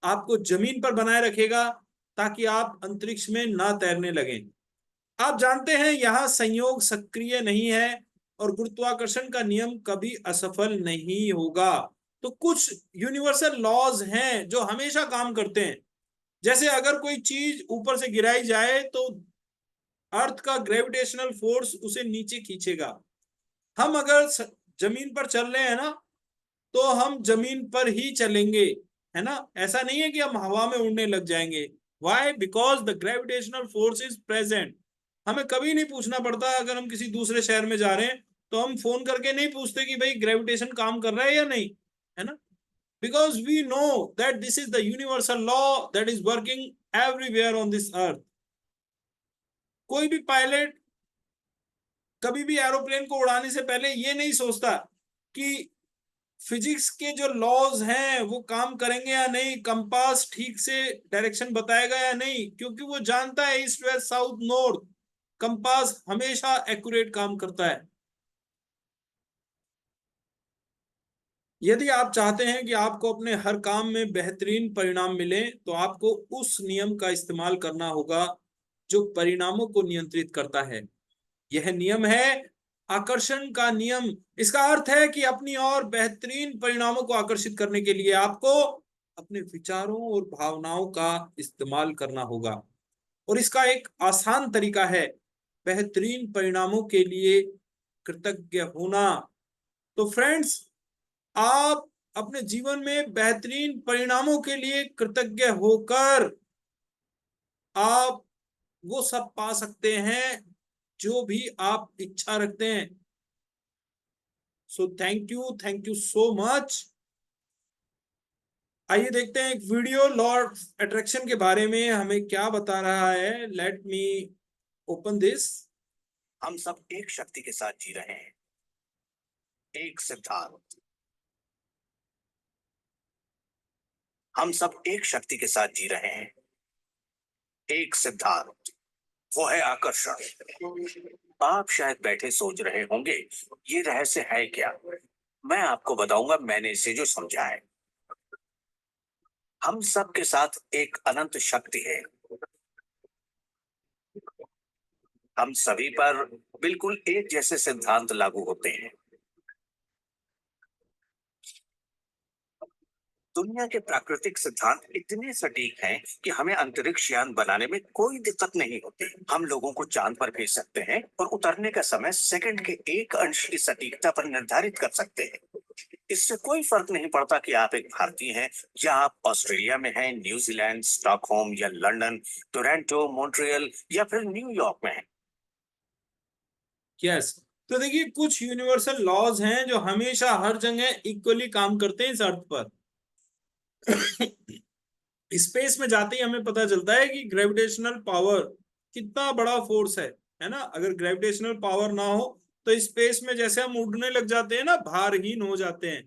Speaker 1: आपको जमीन पर बनाए रखेगा ताकि आप अंतरिक्ष में ना तैरने लगें। आप जानते हैं यहाँ संयोग सक्रिय नहीं है और गुरुत्वाकर्षण का नियम कभी असफल नहीं होगा। तो कुछ यूनिवर्सल लॉज हैं जो हमेशा काम करते हैं। जैसे अगर कोई चीज ऊपर से गिराई जाए तो अर्थ का ग्रेविटेशनल फोर्स उसे नीचे खींचेगा। हम अगर जमीन पर चल रहे हैं ना, तो हम जमीन पर ही चलेंगे, है ना। ऐसा नहीं है कि हम हवा में उड़ने लग जाएंगे। Why? Because the gravitational force is present. हमें कभी नहीं पूछना पड़ता, अगर हम किसी दूसरे शहर में जा रहे हैं तो हम फोन करके नहीं पूछते कि भाई ग्रेविटेशन काम कर रहा है या नहीं, है ना। Because we know that this is the universal law that is working everywhere on this earth. कोई भी पायलट कभी भी एरोप्लेन को उड़ाने से पहले ये नहीं सोचता कि फिजिक्स के जो लॉज हैं वो काम करेंगे या नहीं, कंपास ठीक से डायरेक्शन बताएगा या नहीं, क्योंकि वो जानता है east west south north compass हमेशा एक्यूरेट काम करता है। यदि आप चाहते हैं कि आपको अपने हर काम में बेहतरीन परिणाम मिले, तो आपको उस नियम का इस्तेमाल करना होगा जो परिणामों को नियंत्रित करता है। यह नियम है आकर्षण का नियम। इसका अर्थ है कि अपनी और बेहतरीन परिणामों को आकर्षित करने के लिए आपको अपने विचारों और भावनाओं का इस्तेमाल करना होगा। और इसका एक आसान तरीका है बेहतरीन परिणामों के लिए कृतज्ञ होना। तो फ्रेंड्स, आप अपने जीवन में बेहतरीन परिणामों के लिए कृतज्ञ होकर आप वो सब पा सकते हैं जो भी आप इच्छा रखते हैं। So thank you so much. आइए देखते हैं एक वीडियो लॉ ऑफ अट्रैक्शन के बारे में हमें क्या बता रहा है। Let me open this.
Speaker 2: हम सब एक शक्ति के साथ जी रहे हैं, एक सिद्धांत। हम सब एक शक्ति के साथ जी रहे हैं, एक सिद्धांत। वो है आकर्षण। आप शायद बैठे सोच रहे होंगे, ये रहस्य है क्या? मैं आपको बताऊंगा मैंने इसे जो समझा है। हम सब के साथ एक अनंत शक्ति है। हम सभी पर बिल्कुल एक जैसे सिद्धांत लागू होते हैं। दुनिया के प्राकृतिक सिद्धांत इतने सटीक हैं कि हमें अंतरिक्ष यान बनाने में कोई दिक्कत नहीं होती। हम लोगों को चांद पर भेज सकते हैं और उतरने का समय सेकंड के 1 अंश की सटीकता पर निर्धारित कर सकते हैं। इससे कोई फर्क नहीं पड़ता कि आप एक भारतीय हैं या आप ऑस्ट्रेलिया में हैं, न्यूजीलैंड, स्टॉकहोम या लंदन, टोरंटो, मॉन्ट्रियल या फिर न्यूयॉर्क में हैं।
Speaker 1: यस। तो देखिए, कुछ यूनिवर्सल लॉज हैं जो हमेशा हर जगह इक्वली काम करते हैं इस अर्थ पर। स्पेस में जाते ही हमें पता चलता है कि ग्रेविटेशनल पावर कितना बड़ा फोर्स है ना। अगर ग्रेविटेशनल पावर ना हो तो स्पेस में जैसे हम उड़ने लग जाते हैं ना, भारहीन हो जाते हैं।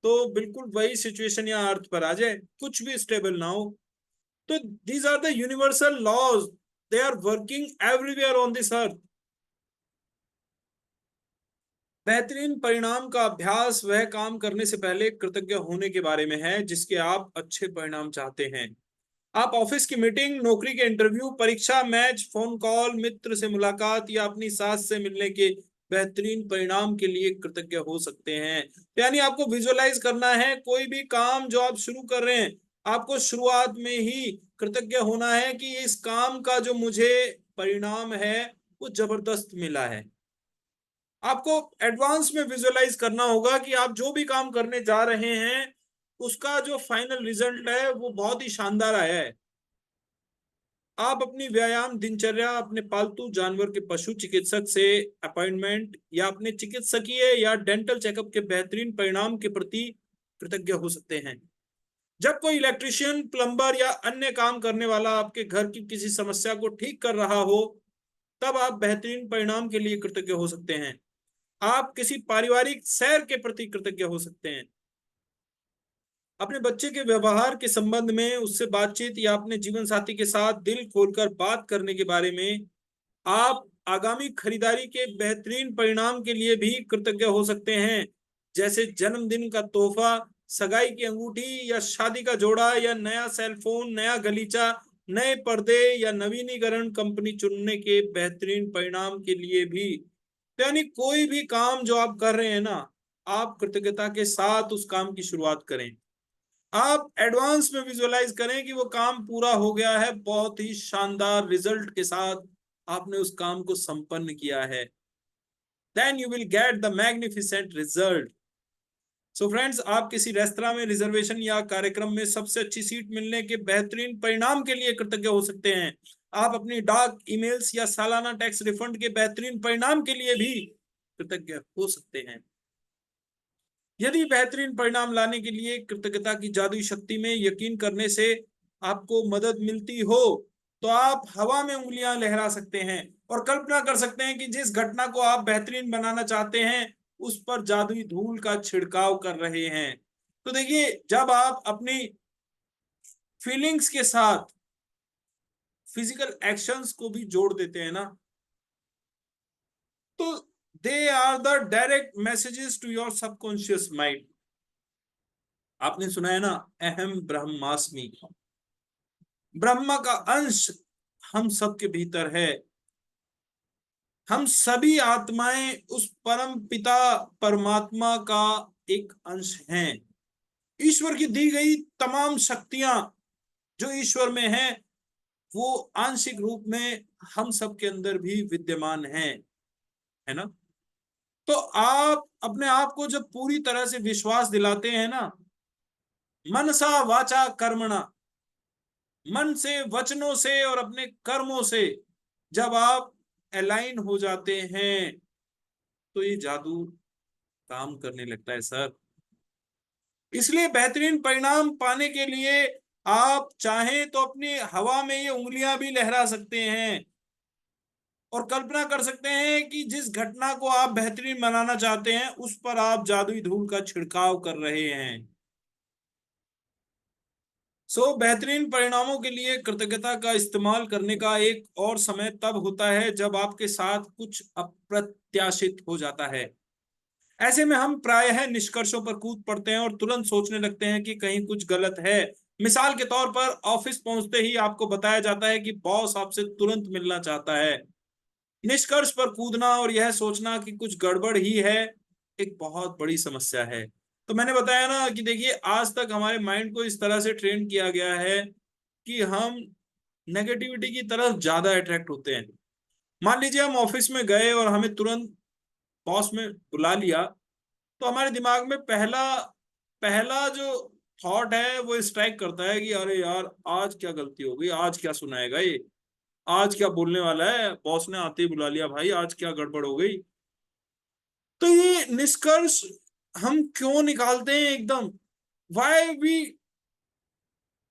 Speaker 1: तो बिल्कुल वही सिचुएशन यहाँ अर्थ पर आ जाए, कुछ भी स्टेबल ना हो। तो these are the universal laws, they are working everywhere on this earth. बेहतरीन परिणाम का अभ्यास वह काम करने से पहले कृतज्ञ होने के बारे में है जिसके आप अच्छे परिणाम चाहते हैं। आप ऑफिस की मीटिंग, नौकरी के इंटरव्यू, परीक्षा, मैच, फोन कॉल, मित्र से मुलाकात या अपनी सास से मिलने के बेहतरीन परिणाम के लिए कृतज्ञ हो सकते हैं। यानी आपको विजुअलाइज करना है कोई भी काम जो आप शुरू कर रहे हैं, आपको शुरुआत में ही कृतज्ञ होना है कि इस काम का जो मुझे परिणाम है वो जबरदस्त मिला है। आपको एडवांस में विजुअलाइज करना होगा कि आप जो भी काम करने जा रहे हैं उसका जो फाइनल रिजल्ट है वो बहुत ही शानदार आया है। आप अपनी व्यायाम दिनचर्या, अपने पालतू जानवर के पशु चिकित्सक से अपॉइंटमेंट या अपने चिकित्सकीय या डेंटल चेकअप के बेहतरीन परिणाम के प्रति कृतज्ञ हो सकते हैं। जब कोई इलेक्ट्रिशियन, प्लम्बर या अन्य काम करने वाला आपके घर की किसी समस्या को ठीक कर रहा हो, तब आप बेहतरीन परिणाम के लिए कृतज्ञ हो सकते हैं। आप किसी पारिवारिक सैर के प्रति कृतज्ञ हो सकते हैं। अपने बच्चे के व्यवहार के संबंध में उससे बातचीत या अपने जीवन साथी के साथ दिल खोलकर बात करने के बारे में आप आगामी खरीदारी के बेहतरीन परिणाम के लिए भी कृतज्ञ हो सकते हैं, जैसे जन्मदिन का तोहफा, सगाई की अंगूठी या शादी का जोड़ा या नया सेल फोन, नया गलीचा, नए पर्दे या नवीनीकरण कंपनी चुनने के बेहतरीन परिणाम के लिए भी। तो यानी कोई भी काम जो आप कर रहे हैं ना, आप कृतज्ञता के साथ उस काम की शुरुआत करें। आप एडवांस में विजुअलाइज करें कि वो काम पूरा हो गया है, बहुत ही शानदार रिजल्ट के साथ आपने उस काम को संपन्न किया है। Then you will get the magnificent result. So friends, आप किसी रेस्तरां में रिजर्वेशन या कार्यक्रम में सबसे अच्छी सीट मिलने के बेहतरीन परिणाम के लिए कृतज्ञ हो सकते हैं। आप अपनी डाक ईमेल्स या सालाना टैक्स रिफंड के बेहतरीन परिणाम के लिए भी कृतज्ञ हो सकते हैं। यदि बेहतरीन परिणाम लाने के लिए कृतज्ञता की जादुई शक्ति में यकीन करने से आपको मदद मिलती हो, तो आप हवा में उंगलियां लहरा सकते हैं और कल्पना कर सकते हैं कि जिस घटना को आप बेहतरीन बनाना चाहते हैं उस पर जादुई धूल का छिड़काव कर रहे हैं। तो देखिए, जब आप अपनी फीलिंग्स के साथ फिजिकल एक्शंस को भी जोड़ देते हैं ना, तो they are the direct messages to your subconscious mind. आपने सुना है ना, अहम ब्रह्मास्मि, ब्रह्मा का अंश हम सबके भीतर है। हम सभी आत्माएं उस परम पिता परमात्मा का एक अंश हैं। ईश्वर की दी गई तमाम शक्तियां जो ईश्वर में है, वो आंशिक रूप में हम सबके अंदर भी विद्यमान है ना। तो आप अपने आप को जब पूरी तरह से विश्वास दिलाते हैं ना, मनसा वाचा कर्मणा, मन से, वचनों से और अपने कर्मों से जब आप अलाइन हो जाते हैं, तो ये जादू काम करने लगता है सर। इसलिए बेहतरीन परिणाम पाने के लिए आप चाहें तो अपनी हवा में ये उंगलियां भी लहरा सकते हैं और कल्पना कर सकते हैं कि जिस घटना को आप बेहतरीन बनाना चाहते हैं उस पर आप जादुई धूल का छिड़काव कर रहे हैं। बेहतरीन परिणामों के लिए कृतज्ञता का इस्तेमाल करने का एक और समय तब होता है जब आपके साथ कुछ अप्रत्याशित हो जाता है। ऐसे में हम प्रायः निष्कर्षों पर कूद पड़ते हैं और तुरंत सोचने लगते हैं कि कहीं कुछ गलत है। मिसाल के तौर पर, ऑफिस पहुंचते ही आपको बताया जाता है कि बॉस आपसे तुरंत मिलना चाहता है। निष्कर्ष पर कूदना और यह सोचना कि कुछ गड़बड़ ही है, एक बहुत बड़ी समस्या है। तो मैंने बताया ना कि देखिए, आज तक हमारे माइंड को इस तरह से ट्रेन किया गया है कि हम नेगेटिविटी की तरफ ज्यादा अट्रैक्ट होते हैं। मान लीजिए हम ऑफिस में गए और हमें तुरंत बॉस में बुला लिया, तो हमारे दिमाग में पहला पहला जो थॉट है वो स्ट्राइक करता है कि अरे यार, आज क्या गलती हो गई, आज क्या सुनाएगा ये, आज क्या बोलने वाला है, बॉस ने आते ही बुला लिया भाई, आज क्या गड़बड़ हो गई। तो ये निष्कर्ष हम क्यों निकालते हैं एकदम? Why we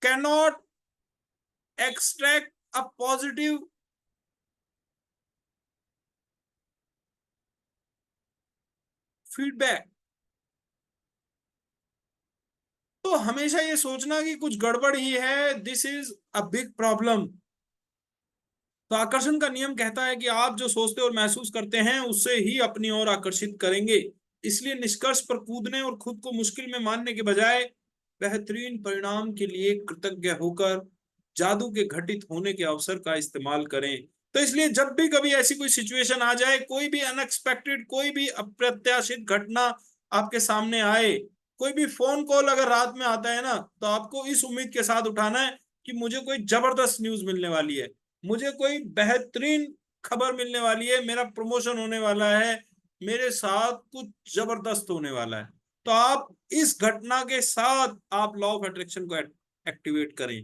Speaker 1: cannot extract a positive feedback? तो हमेशा ये सोचना कि कुछ गड़बड़ ही है, this is a big problem. तो आकर्षण का नियम कहता है कि आप जो सोचते और महसूस करते हैं उससे ही अपनी ओर आकर्षित करेंगे। इसलिए निष्कर्ष पर कूदने और खुद को मुश्किल में मानने के बजाय बेहतरीन परिणाम के लिए कृतज्ञ होकर जादू के घटित होने के अवसर का इस्तेमाल करें। तो इसलिए जब भी कभी ऐसी कोई सिचुएशन आ जाए, कोई भी अनएक्सपेक्टेड, कोई भी अप्रत्याशित घटना आपके सामने आए, कोई भी फोन कॉल अगर रात में आता है ना, तो आपको इस उम्मीद के साथ उठाना है कि मुझे कोई जबरदस्त न्यूज मिलने वाली है, मुझे कोई बेहतरीन खबर मिलने वाली है, मेरा प्रमोशन होने वाला है, मेरे साथ कुछ जबरदस्त होने वाला है। तो आप इस घटना के साथ आप लॉ ऑफ अट्रैक्शन को एक्टिवेट करें।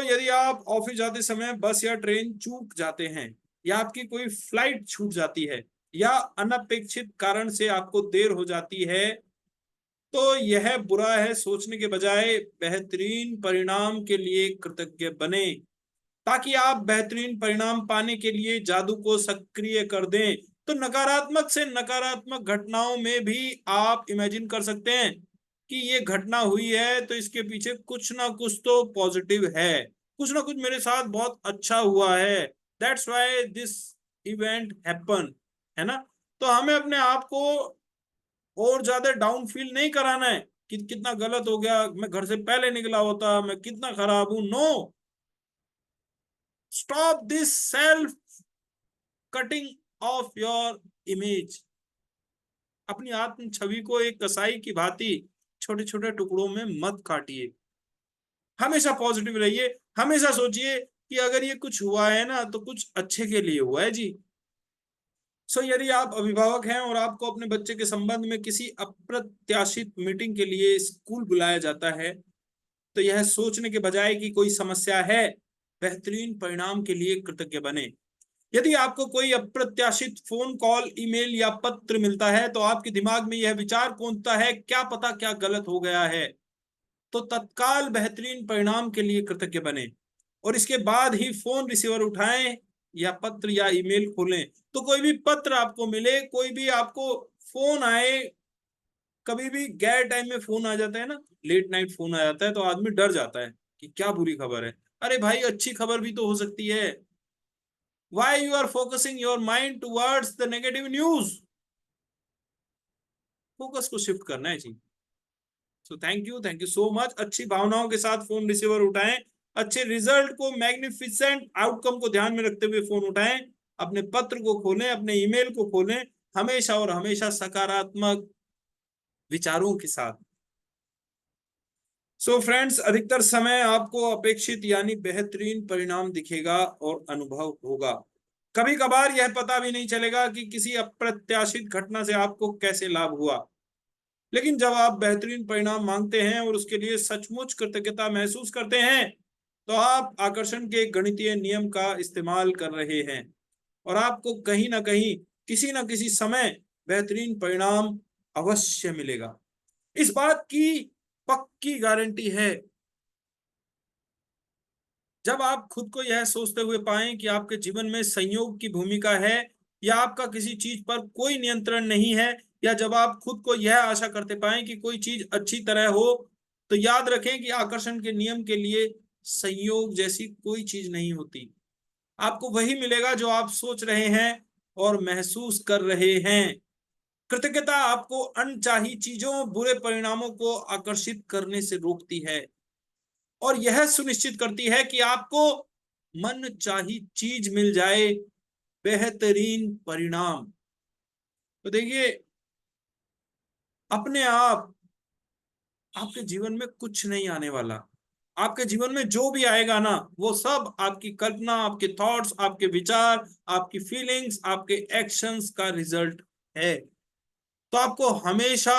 Speaker 1: यदि आप ऑफिस जाते समय बस या ट्रेन चूक जाते हैं, या आपकी कोई फ्लाइट छूट जाती है, या अनपेक्षित कारण से आपको देर हो जाती है, तो यह बुरा है सोचने के बजाय बेहतरीन परिणाम के लिए कृतज्ञ बने, ताकि आप बेहतरीन परिणाम पाने के लिए जादू को सक्रिय कर दें। तो नकारात्मक से नकारात्मक घटनाओं में भी आप इमेजिन कर सकते हैं कि ये घटना हुई है तो इसके पीछे कुछ ना कुछ तो पॉजिटिव है, कुछ ना कुछ मेरे साथ बहुत अच्छा हुआ है, that's why this event happen, है ना। तो हमें अपने आप को और ज्यादा डाउन फील नहीं कराना है कि कितना गलत हो गया, मैं घर से पहले निकला होता, मैं कितना खराब हूं। No, stop this self cutting of your image. अपनी आत्म छवि को एक कसाई की भांति छोटे छोटे टुकड़ों में मत काटिए। हमेशा पॉजिटिव रहिए, हमेशा सोचिए कि अगर ये कुछ हुआ है ना तो कुछ अच्छे के लिए हुआ है जी। सो यदि आप अभिभावक हैं और आपको अपने बच्चे के संबंध में किसी अप्रत्याशित मीटिंग के लिए स्कूल बुलाया जाता है, तो यह सोचने के बजाय कि कोई समस्या है, बेहतरीन परिणाम के लिए कृतज्ञ बने। यदि आपको कोई अप्रत्याशित फोन कॉल, ईमेल या पत्र मिलता है तो आपके दिमाग में यह विचार कौंधता है, क्या पता क्या गलत हो गया है, तो तत्काल बेहतरीन परिणाम के लिए कृतज्ञ बने और इसके बाद ही फोन रिसीवर उठाएं या पत्र या ईमेल खोलें। तो कोई भी पत्र आपको मिले, कोई भी आपको फोन आए, कभी भी गैर टाइम में फोन आ जाता है ना, लेट नाइट फोन आ जाता है, तो आदमी डर जाता है कि क्या बुरी खबर है। अरे भाई, अच्छी खबर भी तो हो सकती है। Why you are focusing your mind towards the negative news? Focus को शिफ्ट करना है जी। So thank you so much. अच्छी भावनाओं के साथ फोन रिसीवर उठाएं, अच्छे रिजल्ट को, मैग्निफिसेंट आउटकम को ध्यान में रखते हुए फोन उठाएं, अपने पत्र को खोलें, अपने ईमेल को खोलें, हमेशा और हमेशा सकारात्मक विचारों के साथ। सो फ्रेंड्स, अधिकतर समय आपको अपेक्षित यानी बेहतरीन परिणाम दिखेगा और अनुभव होगा। कभी कभार यह पता भी नहीं चलेगा कि किसी अप्रत्याशित घटना से आपको कैसे लाभ हुआ, लेकिन जब आप बेहतरीन परिणाम मांगते हैं और उसके लिए सचमुच कृतज्ञता महसूस करते हैं, तो आप आकर्षण के गणितीय नियम का इस्तेमाल कर रहे हैं और आपको कहीं ना कहीं, किसी ना किसी समय बेहतरीन परिणाम अवश्य मिलेगा। इस बात की पक्की गारंटी है जब आप खुद को यह सोचते हुए पाएं कि आपके जीवन में संयोग की भूमिका है या आपका किसी चीज पर कोई नियंत्रण नहीं है, या जब आप खुद को यह आशा करते पाएं कि कोई चीज अच्छी तरह हो, तो याद रखें कि आकर्षण के नियम के लिए संयोग जैसी कोई चीज नहीं होती। आपको वही मिलेगा जो आप सोच रहे हैं और महसूस कर रहे हैं। कृतज्ञता आपको अनचाही चीजों, बुरे परिणामों को आकर्षित करने से रोकती है और यह सुनिश्चित करती है कि आपको मन चाही चीज मिल जाए, बेहतरीन परिणाम। तो देखिए, अपने आप आपके जीवन में कुछ नहीं आने वाला। आपके जीवन में जो भी आएगा ना, वो सब आपकी कल्पना, आपके थॉट्स, आपके विचार, आपकी फीलिंग्स, आपके एक्शंस का रिजल्ट है। तो आपको हमेशा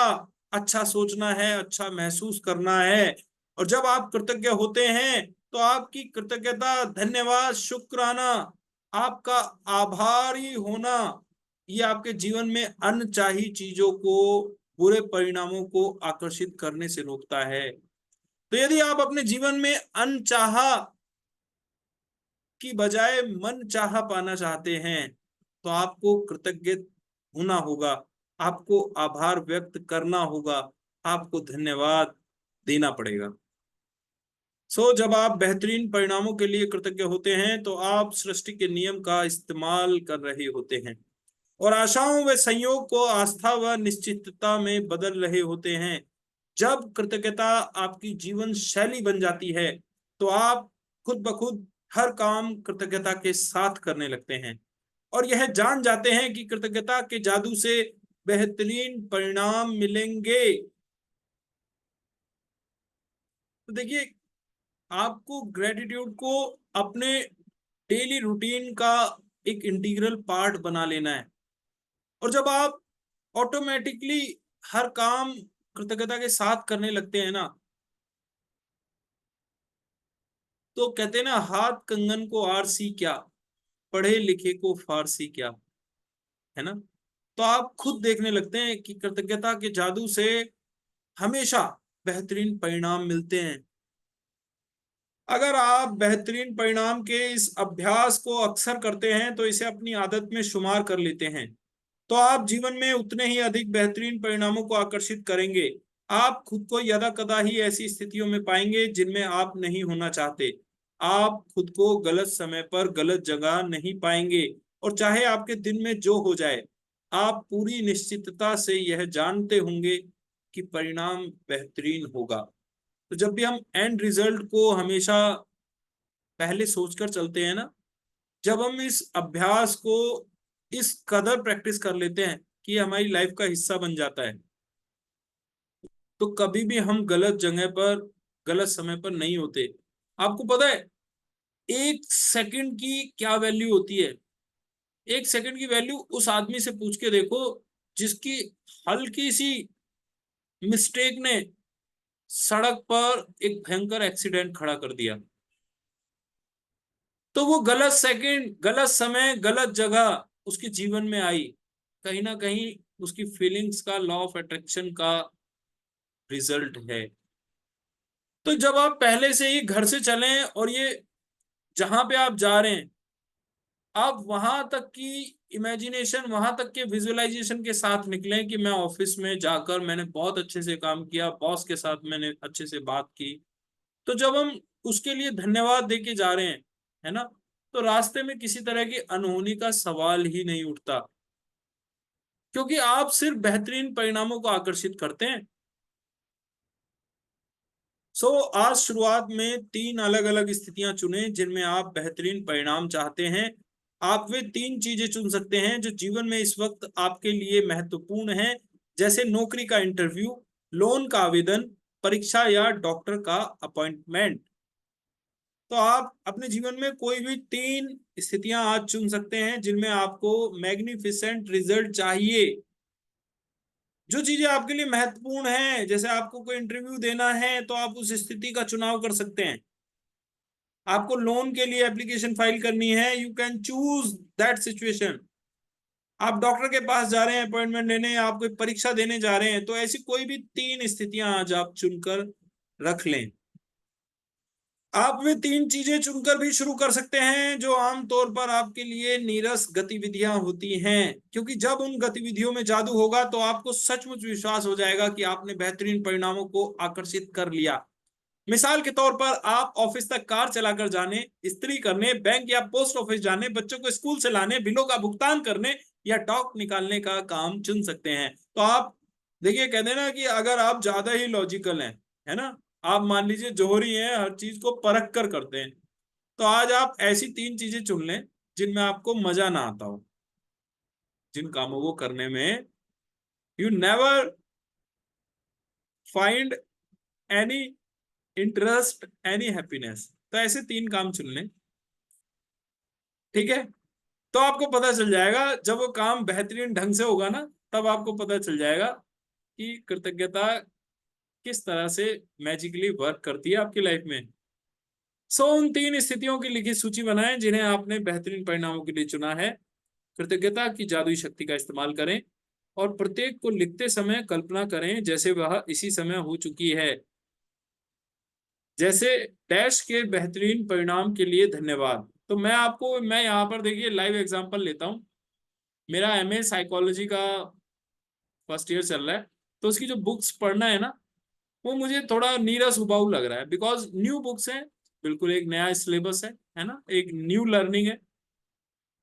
Speaker 1: अच्छा सोचना है, अच्छा महसूस करना है। और जब आप कृतज्ञ होते हैं तो आपकी कृतज्ञता, धन्यवाद, शुक्राना, आपका आभारी होना, ये आपके जीवन में अनचाही चीजों को, बुरे परिणामों को आकर्षित करने से रोकता है। तो यदि आप अपने जीवन में अनचाहा की बजाय मन चाहा पाना चाहते हैं, तो आपको कृतज्ञ होना होगा, आपको आभार व्यक्त करना होगा, आपको धन्यवाद देना पड़ेगा। जब आप बेहतरीन परिणामों के लिए कृतज्ञ होते हैं तो आप सृष्टि के नियम का इस्तेमाल कर रहे होते हैं और आशाओं व संयोग को आस्था व निश्चितता में बदल रहे होते हैं। जब कृतज्ञता आपकी जीवन शैली बन जाती है तो आप खुद ब खुद हर काम कृतज्ञता के साथ करने लगते हैं और यह जान जाते हैं कि कृतज्ञता के जादू से बेहतरीन परिणाम मिलेंगे। तो देखिए, आपको ग्रेटिट्यूड को अपने डेली रूटीन का एक इंटीग्रल पार्ट बना लेना है और जब आप ऑटोमेटिकली हर काम कृतज्ञता के साथ करने लगते हैं ना, तो कहते हैं ना, हाथ कंगन को आरसी क्या, पढ़े लिखे को फारसी क्या, है ना। तो आप खुद देखने लगते हैं कि कृतज्ञता के जादू से हमेशा बेहतरीन परिणाम मिलते हैं। अगर आप बेहतरीन परिणाम के इस अभ्यास को अक्सर करते हैं, तो इसे अपनी आदत में शुमार कर लेते हैं, तो आप जीवन में उतने ही अधिक बेहतरीन परिणामों को आकर्षित करेंगे। आप खुद को यदा कदा ही ऐसी स्थितियों में पाएंगे जिनमें आप नहीं होना चाहते। आप खुद को गलत समय पर गलत जगह नहीं पाएंगे और चाहे आपके दिन में जो हो जाए, आप पूरी निश्चितता से यह जानते होंगे कि परिणाम बेहतरीन होगा। तो जब भी हम एंड रिजल्ट को हमेशा पहले सोचकर चलते हैं ना, जब हम इस अभ्यास को इस कदर प्रैक्टिस कर लेते हैं कि हमारी लाइफ का हिस्सा बन जाता है, तो कभी भी हम गलत जगह पर गलत समय पर नहीं होते। आपको पता है 1 सेकंड की क्या वैल्यू होती है? 1 सेकंड की वैल्यू उस आदमी से पूछ के देखो जिसकी हल्की सी मिस्टेक ने सड़क पर एक भयंकर एक्सीडेंट खड़ा कर दिया। तो वो गलत सेकंड, गलत समय, गलत जगह उसके जीवन में आई, कहीं ना कहीं उसकी फीलिंग्स का, लॉ ऑफ अट्रैक्शन का रिजल्ट है। तो जब आप पहले से ही घर से चलें और ये जहां पे आप जा रहे हैं, आप वहां तक की इमेजिनेशन, वहां तक के विजुअलाइजेशन के साथ निकलें कि मैं ऑफिस में जाकर मैंने बहुत अच्छे से काम किया, बॉस के साथ मैंने अच्छे से बात की। तो जब हम उसके लिए धन्यवाद दे के जा रहे हैं, है ना, तो रास्ते में किसी तरह की अनहोनी का सवाल ही नहीं उठता, क्योंकि आप सिर्फ बेहतरीन परिणामों को आकर्षित करते हैं। आज शुरुआत में 3 अलग अलग स्थितियां चुनें जिनमें आप बेहतरीन परिणाम चाहते हैं। आप वे 3 चीजें चुन सकते हैं जो जीवन में इस वक्त आपके लिए महत्वपूर्ण हैं, जैसे नौकरी का इंटरव्यू, लोन का आवेदन, परीक्षा या डॉक्टर का अपॉइंटमेंट। तो आप अपने जीवन में कोई भी 3 स्थितियां आज चुन सकते हैं जिनमें आपको मैग्निफिसेंट रिजल्ट चाहिए। जो चीजें आपके लिए महत्वपूर्ण हैं, जैसे आपको कोई इंटरव्यू देना है तो आप उस स्थिति का चुनाव कर सकते हैं। आपको लोन के लिए एप्लीकेशन फाइल करनी है, you can choose that situation. आप डॉक्टर के पास जा रहे हैं अपॉइंटमेंट लेने, या आप कोई परीक्षा देने जा रहे हैं, तो ऐसी कोई भी 3 स्थितियां आज आप चुनकर रख लें। आप वे 3 चीजें चुनकर भी शुरू कर सकते हैं जो आमतौर पर आपके लिए नीरस गतिविधियां होती हैं, क्योंकि जब उन गतिविधियों में जादू होगा तो आपको सचमुच विश्वास हो जाएगा कि आपने बेहतरीन परिणामों को आकर्षित कर लिया। मिसाल के तौर पर आप ऑफिस तक कार चलाकर जाने, इस्त्री करने, बैंक या पोस्ट ऑफिस जाने, बच्चों को स्कूल से लाने, बिलों का भुगतान करने या डॉक निकालने का काम चुन सकते हैं। तो आप देखिए, कहते हैं ना कि अगर आप ज्यादा ही लॉजिकल हैं, है ना, आप मान लीजिए जोहरी हैं, हर चीज को परख कर करते हैं, तो आज आप ऐसी 3 चीजें चुन लें जिनमें आपको मजा ना आता हो, जिन कामों को करने में you never find any interest, any happiness. तो ऐसे 3 काम चुन लें, ठीक है। तो आपको पता चल जाएगा जब वो काम बेहतरीन ढंग से होगा ना, तब आपको पता चल जाएगा कि कृतज्ञता किस तरह से मैजिकली वर्क करती है आपकी लाइफ में। उन 3 स्थितियों की लिखित सूची बनाएं जिन्हें आपने बेहतरीन परिणामों के लिए चुना है। कृतज्ञता की जादुई शक्ति का इस्तेमाल करें और प्रत्येक को लिखते समय कल्पना करें जैसे वह इसी समय हो चुकी है। जैसे डैश के बेहतरीन परिणाम के लिए धन्यवाद। तो मैं यहाँ पर देखिए लाइव एग्जांपल लेता हूँ। मेरा एमए साइकोलॉजी का फर्स्ट ईयर चल रहा है, तो उसकी जो बुक्स पढ़ना है ना, वो मुझे थोड़ा नीरस उबाऊ लग रहा है, बिकॉज न्यू बुक्स हैं, बिल्कुल एक नया सिलेबस है ना, एक न्यू लर्निंग है।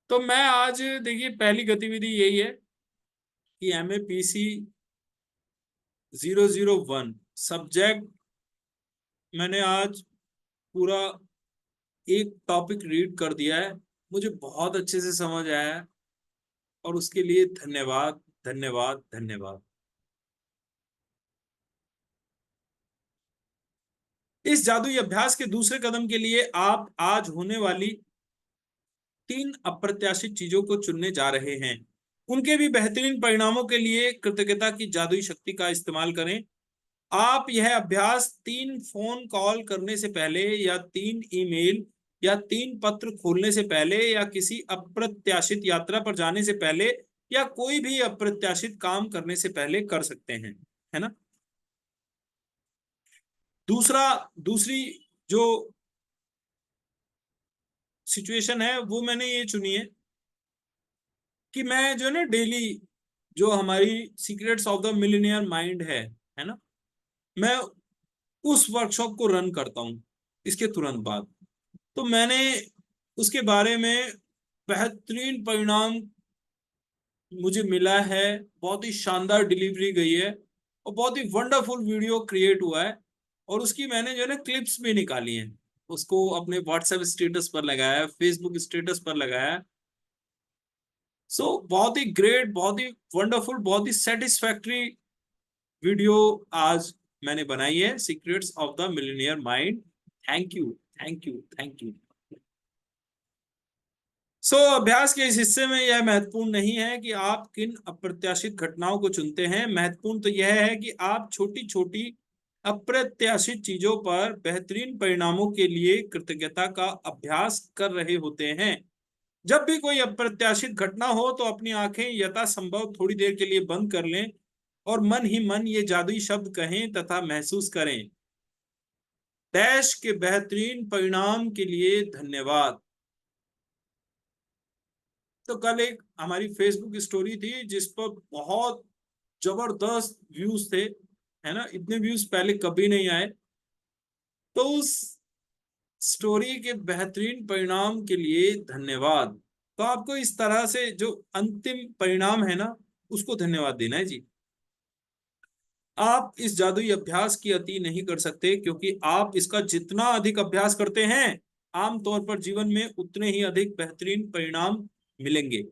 Speaker 1: तो मैं आज देखिए पहली गतिविधि यही है कि MAPC 001 सब्जेक्ट मैंने आज पूरा एक टॉपिक रीड कर दिया है, मुझे बहुत अच्छे से समझ आया है, और उसके लिए धन्यवाद, धन्यवाद, धन्यवाद। इस जादुई अभ्यास के दूसरे कदम के लिए आप आज होने वाली 3 अप्रत्याशित चीजों को चुनने जा रहे हैं। उनके भी बेहतरीन परिणामों के लिए कृतज्ञता की जादुई शक्ति का इस्तेमाल करें। आप यह अभ्यास 3 फोन कॉल करने से पहले, या 3 ईमेल, या 3 पत्र खोलने से पहले, या किसी अप्रत्याशित यात्रा पर जाने से पहले, या कोई भी अप्रत्याशित काम करने से पहले कर सकते हैं, है ना। दूसरी जो सिचुएशन है वो मैंने ये चुनी है कि मैं जो है ना डेली, जो हमारी secrets of the millionaire mind है ना, मैं उस वर्कशॉप को रन करता हूं इसके तुरंत बाद। तो मैंने उसके बारे में बेहतरीन परिणाम मुझे मिला है, बहुत ही शानदार डिलीवरी गई है, और बहुत ही वंडरफुल वीडियो क्रिएट हुआ है, और उसकी मैंने जो है ना क्लिप्स भी निकाली हैं, उसको अपने व्हाट्सएप स्टेटस पर लगाया, फेसबुक स्टेटस पर लगाया। बहुत ही ग्रेट, बहुत ही वंडरफुल, बहुत ही सेटिस्फैक्टरी वीडियो आज मैंने बनाई है, secrets of the millionaire mind. Thank you, thank you, thank you. अभ्यास के इस हिस्से में यह महत्वपूर्ण नहीं है कि आप किन अप्रत्याशित घटनाओं को चुनते हैं। महत्वपूर्ण तो यह है कि आप छोटी छोटी अप्रत्याशित चीजों पर बेहतरीन परिणामों के लिए कृतज्ञता का अभ्यास कर रहे होते हैं। जब भी कोई अप्रत्याशित घटना हो तो अपनी आंखें यथासंभव थोड़ी देर के लिए बंद कर लें और मन ही मन ये जादुई शब्द कहें तथा महसूस करें, डैश के बेहतरीन परिणाम के लिए धन्यवाद। तो कल एक हमारी फेसबुक स्टोरी थी जिस पर बहुत जबरदस्त व्यूज थे, है ना, इतने व्यूज पहले कभी नहीं आए। तो उस स्टोरी के बेहतरीन परिणाम के लिए धन्यवाद। तो आपको इस तरह से जो अंतिम परिणाम है ना, उसको धन्यवाद देना है जी। आप इस जादुई अभ्यास की अति नहीं कर सकते, क्योंकि आप इसका जितना अधिक अभ्यास करते हैं आमतौर पर जीवन में उतने ही अधिक बेहतरीन परिणाम मिलेंगे।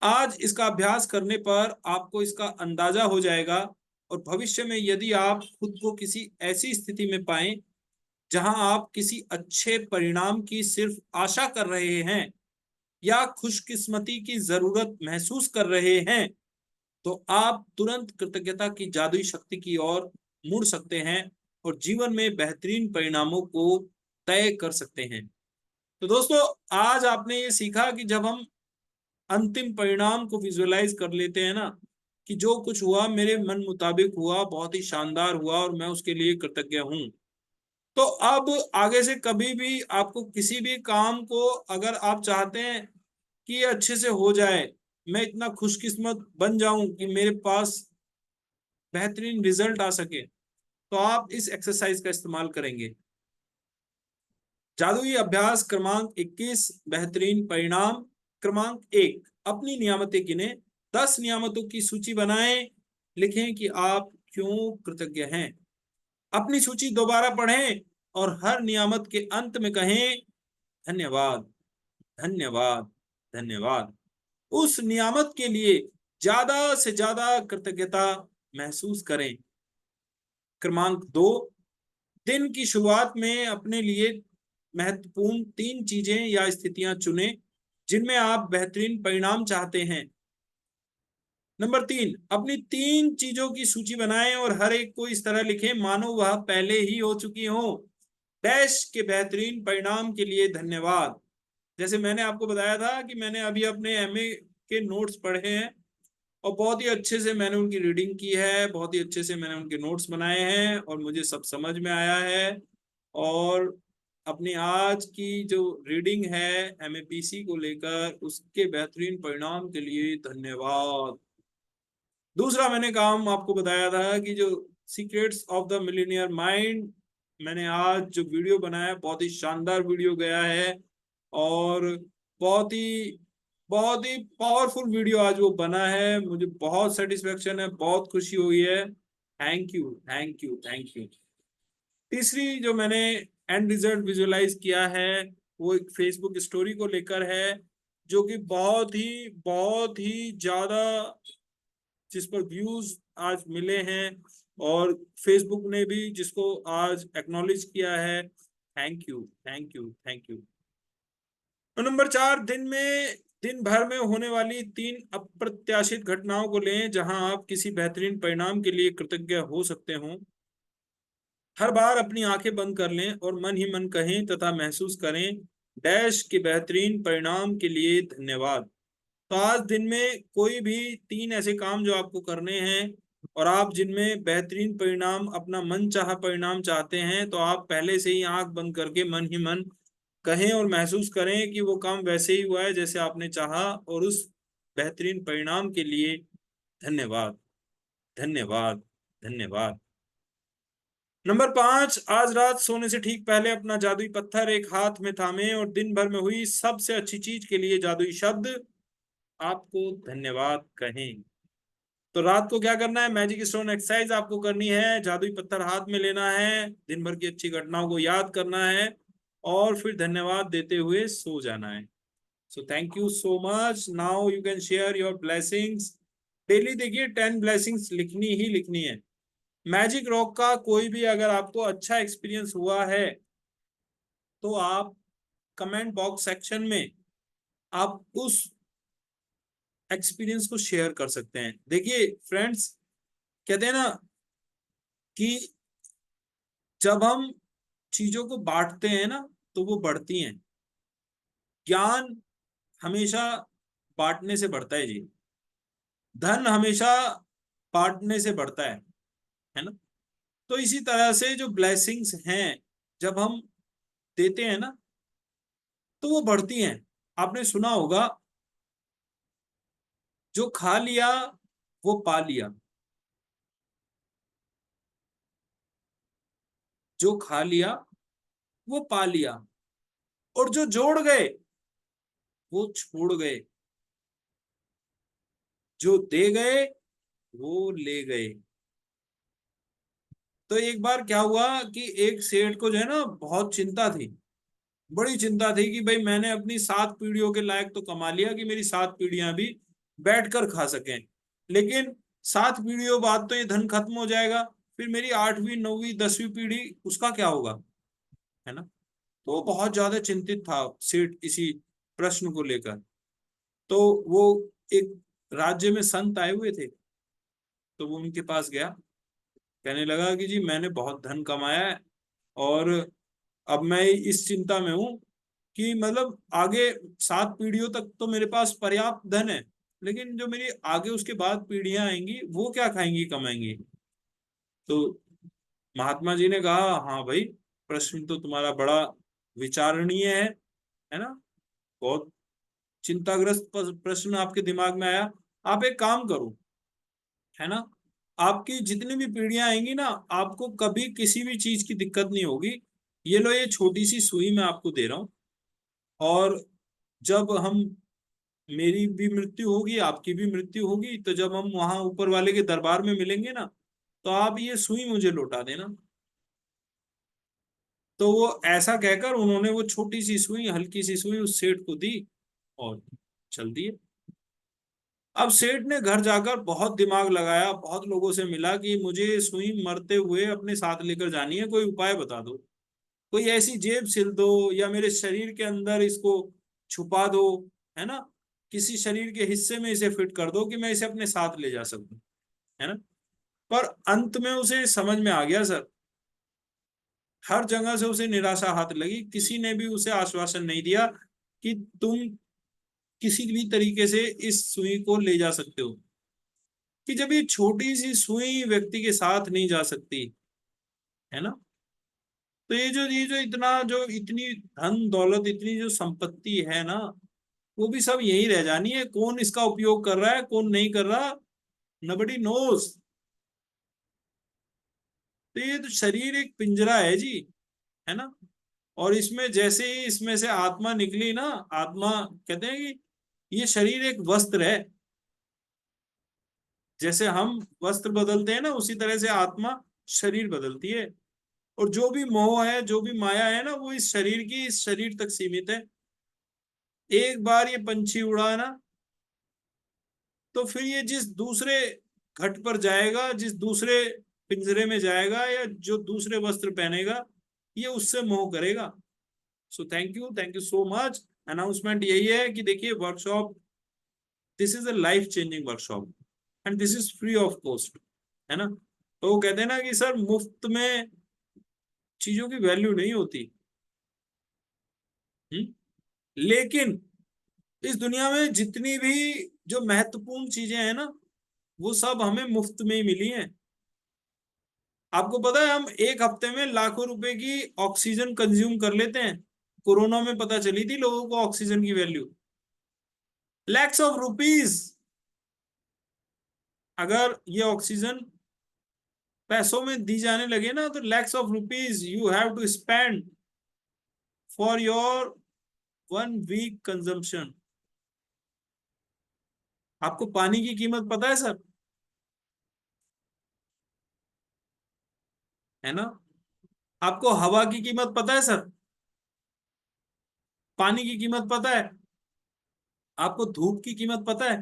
Speaker 1: आज इसका अभ्यास करने पर आपको इसका अंदाजा हो जाएगा, और भविष्य में यदि आप खुद को किसी ऐसी स्थिति में पाएं जहां आप किसी अच्छे परिणाम की सिर्फ आशा कर रहे हैं या खुशकिस्मती की जरूरत महसूस कर रहे हैं, तो आप तुरंत कृतज्ञता की जादुई शक्ति की ओर मुड़ सकते हैं और जीवन में बेहतरीन परिणामों को तय कर सकते हैं। तो दोस्तों, आज आपने ये सीखा कि जब हम अंतिम परिणाम को विजुअलाइज कर लेते हैं ना, कि जो कुछ हुआ मेरे मन मुताबिक हुआ, बहुत ही शानदार हुआ और मैं उसके लिए कृतज्ञ हूं, तो अब आगे से कभी भी आपको किसी भी काम को अगर आप चाहते हैं कि ये अच्छे से हो जाए, मैं इतना खुशकिस्मत बन जाऊं कि मेरे पास बेहतरीन रिजल्ट आ सके, तो आप इस एक्सरसाइज का इस्तेमाल करेंगे। जादुई अभ्यास क्रमांक 21, बेहतरीन परिणाम। क्रमांक 1, अपनी नियामतें गिने। 10 नियामतों की सूची बनाएं। लिखें कि आप क्यों कृतज्ञ हैं। अपनी सूची दोबारा पढ़ें और हर नियामत के अंत में कहें धन्यवाद, धन्यवाद, धन्यवाद। उस नियामत के लिए ज्यादा से ज्यादा कृतज्ञता महसूस करें। क्रमांक 2, दिन की शुरुआत में अपने लिए महत्वपूर्ण 3 चीजें या स्थितियां चुनें जिनमें आप बेहतरीन परिणाम चाहते हैं। नंबर 3, अपनी 3 चीजों की सूची बनाएं और हर एक को इस तरह लिखें मानो वह पहले ही हो चुकी हो। डैश के बेहतरीन परिणाम के लिए धन्यवाद। जैसे मैंने आपको बताया था कि मैंने अभी अपने एमए के नोट्स पढ़े हैं और बहुत ही अच्छे से मैंने उनकी रीडिंग की है, बहुत ही अच्छे से मैंने उनके नोट्स बनाए हैं और मुझे सब समझ में आया है। और अपनी आज की जो रीडिंग है एमएपीसी को लेकर, उसके बेहतरीन परिणाम के लिए धन्यवाद। दूसरा मैंने काम आपको बताया था कि जो secrets of the millionaire mind, मैंने आज जो वीडियो बनाया बहुत ही शानदार वीडियो गया है और बहुत ही बहुत ही पावरफुल वीडियो आज वो बना है। मुझे बहुत सेटिस्फेक्शन है, बहुत खुशी हुई है। Thank you, thank you, thank you. तीसरी जो मैंने एंड रिजल्ट विजुअलाइज किया है वो एक फेसबुक स्टोरी को लेकर है, जो कि बहुत ही ज्यादा, जिस पर व्यूज आज मिले हैं और फेसबुक ने भी जिसको आज एक्नॉलेज किया है। Thank you, thank you, thank you. Number 4, दिन भर में होने वाली 3 अप्रत्याशित घटनाओं को लें जहां आप किसी बेहतरीन परिणाम के लिए कृतज्ञ हो सकते हो। हर बार अपनी आंखें बंद कर लें और मन ही मन कहें तथा महसूस करें डैश के बेहतरीन परिणाम के लिए धन्यवाद। तो आज दिन में कोई भी 3 ऐसे काम जो आपको करने हैं और आप जिनमें बेहतरीन परिणाम, अपना मन चाहा परिणाम चाहते हैं, तो आप पहले से ही आंख बंद करके मन ही मन कहें और महसूस करें कि वो काम वैसे ही हुआ है जैसे आपने चाहा, और उस बेहतरीन परिणाम के लिए धन्यवाद, धन्यवाद, धन्यवाद। नंबर 5, आज रात सोने से ठीक पहले अपना जादुई पत्थर एक हाथ में थामे और दिन भर में हुई सबसे अच्छी चीज के लिए जादुई शब्द आपको धन्यवाद कहें। तो रात को क्या करना है, मैजिक स्टोन एक्सरसाइज आपको करनी है। जादुई पत्थर हाथ में लेना है, दिन भर की अच्छी घटनाओं को याद करना है और फिर धन्यवाद देते हुए सो जाना है। So thank you so much. Now you can share your blessings. Daily देखिए 10 ब्लेसिंग्स लिखनी ही लिखनी है। मैजिक रॉक का कोई भी अगर आपको अच्छा एक्सपीरियंस हुआ है तो आप कमेंट बॉक्स सेक्शन में आप उस एक्सपीरियंस को शेयर कर सकते हैं। देखिए फ्रेंड्स, कहते हैं ना कि जब हम चीजों को बांटते हैं ना तो वो बढ़ती हैं। ज्ञान हमेशा बांटने से बढ़ता है जी। धन हमेशा बांटने से बढ़ता है ना। तो इसी तरह से जो ब्लेसिंग्स हैं, जब हम देते हैं ना तो वो बढ़ती हैं। आपने सुना होगा, जो खा लिया वो पा लिया। जो खा लिया वो पा लिया, और जो जोड़ गए वो छोड़ गए। जो दे गए वो ले गए। तो एक बार क्या हुआ कि एक सेठ को जो है ना बहुत चिंता थी। बड़ी चिंता थी कि भाई मैंने अपनी 7 पीढ़ियों के लायक तो कमा लिया कि मेरी 7 पीढ़ियां भी बैठकर खा सकें, लेकिन 7 पीढ़ियों बाद तो ये धन खत्म हो जाएगा। फिर मेरी 8वीं 9वीं 10वीं पीढ़ी, उसका क्या होगा, है ना। तो वो बहुत ज्यादा चिंतित था सेठ इसी प्रश्न को लेकर। तो वो एक राज्य में संत आए हुए थे, तो वो उनके पास गया। कहने लगा कि जी मैंने बहुत धन कमाया है, और अब मैं इस चिंता में हूं कि मतलब आगे 7 पीढ़ियों तक तो मेरे पास पर्याप्त धन है, लेकिन जो मेरी आगे उसके बाद पीढ़ियां आएंगी वो क्या खाएंगी कमाएंगी। तो महात्मा जी ने कहा, हाँ भाई, प्रश्न तो तुम्हारा बड़ा विचारणीय है ना। बहुत चिंताग्रस्त प्रश्न आपके दिमाग में आया। आप एक काम करो, है ना, आपकी जितनी भी पीढ़ियां आएंगी ना, आपको कभी किसी भी चीज की दिक्कत नहीं होगी। ये लो, ये छोटी सी सुई मैं आपको दे रहा हूँ, और जब हम, मेरी भी मृत्यु होगी आपकी भी मृत्यु होगी, तो जब हम वहां ऊपर वाले के दरबार में मिलेंगे ना, तो आप ये सुई मुझे लौटा देना। तो वो ऐसा कहकर उन्होंने वो छोटी सी सुई, हल्की सी सुई उस सेठ को दी, और चल दिए। अब सेठ ने घर जाकर बहुत दिमाग लगाया, बहुत लोगों से मिला कि मुझे सुई मरते हुए अपने साथ लेकर जानी है, कोई उपाय बता दो। कोई ऐसी जेब सिल दो, या मेरे शरीर के अंदर इसको छुपा दो, है ना। किसी शरीर के हिस्से में इसे फिट कर दो कि मैं इसे अपने साथ ले जा सकूं, है ना। पर अंत में उसे समझ में आ गया सर। हर जगह से उसे निराशा हाथ लगी, किसी ने भी उसे आश्वासन नहीं दिया कि तुम किसी भी तरीके से इस सुई को ले जा सकते हो। कि जब ये छोटी सी सुई व्यक्ति के साथ नहीं जा सकती, है ना, तो ये जो इतना जो इतनी धन दौलत, इतनी जो संपत्ति है ना, वो भी सब यही रह जानी है। कौन इसका उपयोग कर रहा है कौन नहीं कर रहा, नबडी नोज। तो ये तो शरीर एक पिंजरा है जी, है ना। और इसमें जैसे ही इसमें से आत्मा निकली ना, आत्मा, कहते हैं कि ये शरीर एक वस्त्र है। जैसे हम वस्त्र बदलते हैं ना, उसी तरह से आत्मा शरीर बदलती है। और जो भी मोह है, जो भी माया है ना, वो इस शरीर की, इस शरीर तक सीमित है। एक बार ये पंछी उड़ा ना, तो फिर ये जिस दूसरे घट पर जाएगा, जिस दूसरे पिंजरे में जाएगा, या जो दूसरे वस्त्र पहनेगा, ये उससे मोह करेगा। सो thank you so much. Announcement यही है कि देखिए workshop, this is a life changing workshop, and this is free of cost, है ना। तो वो कहते हैं ना कि सर मुफ्त में चीजों की वैल्यू नहीं होती। लेकिन इस दुनिया में जितनी भी जो महत्वपूर्ण चीजें हैं ना, वो सब हमें मुफ्त में ही मिली हैं। आपको पता है, हम एक हफ्ते में लाखों रुपए की ऑक्सीजन कंज्यूम कर लेते हैं। कोरोना में पता चली थी लोगों को ऑक्सीजन की वैल्यू, लैक्स ऑफ रुपीज। अगर ये ऑक्सीजन पैसों में दी जाने लगे ना, तो lakhs of rupees you have to spend for your 1 week consumption. आपको पानी की कीमत पता है सर, है ना। आपको हवा की कीमत पता है सर, पानी की कीमत पता है, आपको धूप की कीमत पता है।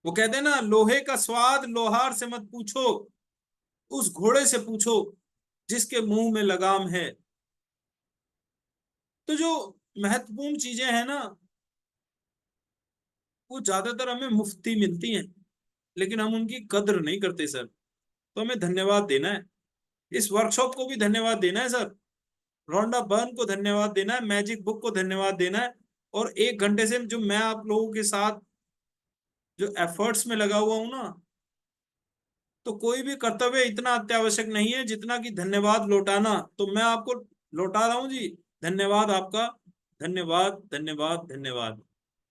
Speaker 1: वो कहते हैं ना, लोहे का स्वाद लोहार से मत पूछो, उस घोड़े से पूछो जिसके मुंह में लगाम है। तो जो महत्वपूर्ण चीजें हैं ना, वो ज्यादातर हमें मुफ्ती मिलती हैं, लेकिन हम उनकी कद्र नहीं करते सर। तो हमें धन्यवाद देना है, इस वर्कशॉप को भी धन्यवाद देना है सर, रोंडा बर्न को धन्यवाद देना है, मैजिक बुक को धन्यवाद देना है। और 1 घंटे से जो मैं आप लोगों के साथ जो एफर्ट्स में लगा हुआ हूं ना, तो कोई भी कर्तव्य इतना अत्यावश्यक नहीं है जितना कि धन्यवाद लौटाना। तो मैं आपको लौटा रहा हूं जी, धन्यवाद आपका, धन्यवाद धन्यवाद धन्यवाद।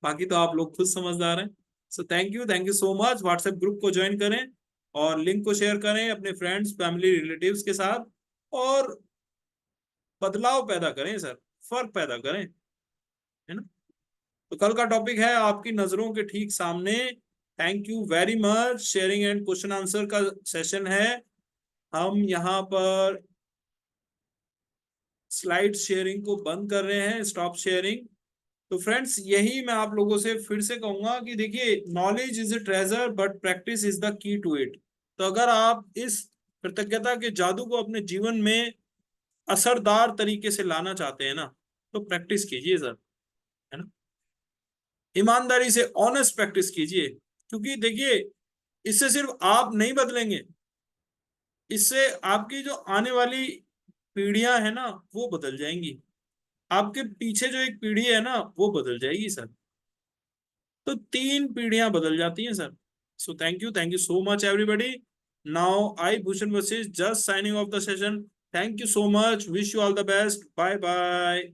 Speaker 1: बाकी तो आप लोग खुद समझदार हैं। So thank you so much. WhatsApp group को ज्वाइन करें और लिंक को शेयर करें अपने फ्रेंड्स फैमिली रिलेटिव्स के साथ, और बदलाव पैदा करें सर, फर्क पैदा करें, है ना। तो कल का टॉपिक है आपकी नजरों के ठीक सामने। Thank you very much. Sharing and question answer का सेशन है। हम यहाँ पर स्लाइड शेयरिंग को बंद कर रहे हैं, स्टॉप शेयरिंग। तो फ्रेंड्स, यही मैं आप लोगों से फिर से कहूंगा कि देखिए, knowledge is a treasure but practice is the key to it. तो अगर आप इस कृतज्ञता के जादू को अपने जीवन में असरदार तरीके से लाना चाहते हैं ना, तो प्रैक्टिस कीजिए सर, है ना। ईमानदारी से ऑनेस्ट प्रैक्टिस कीजिए, क्योंकि देखिए, इससे सिर्फ आप नहीं बदलेंगे, इससे आपकी जो आने वाली पीढ़ियां है ना, वो बदल जाएंगी। आपके पीछे जो एक पीढ़ी है ना, वो बदल जाएगी सर। तो 3 पीढ़ियां बदल जाती हैं sir. So thank you so much everybody. Now I Bhushan Vashishtha just signing off the session. Thank you so much, wish you all the best, bye bye.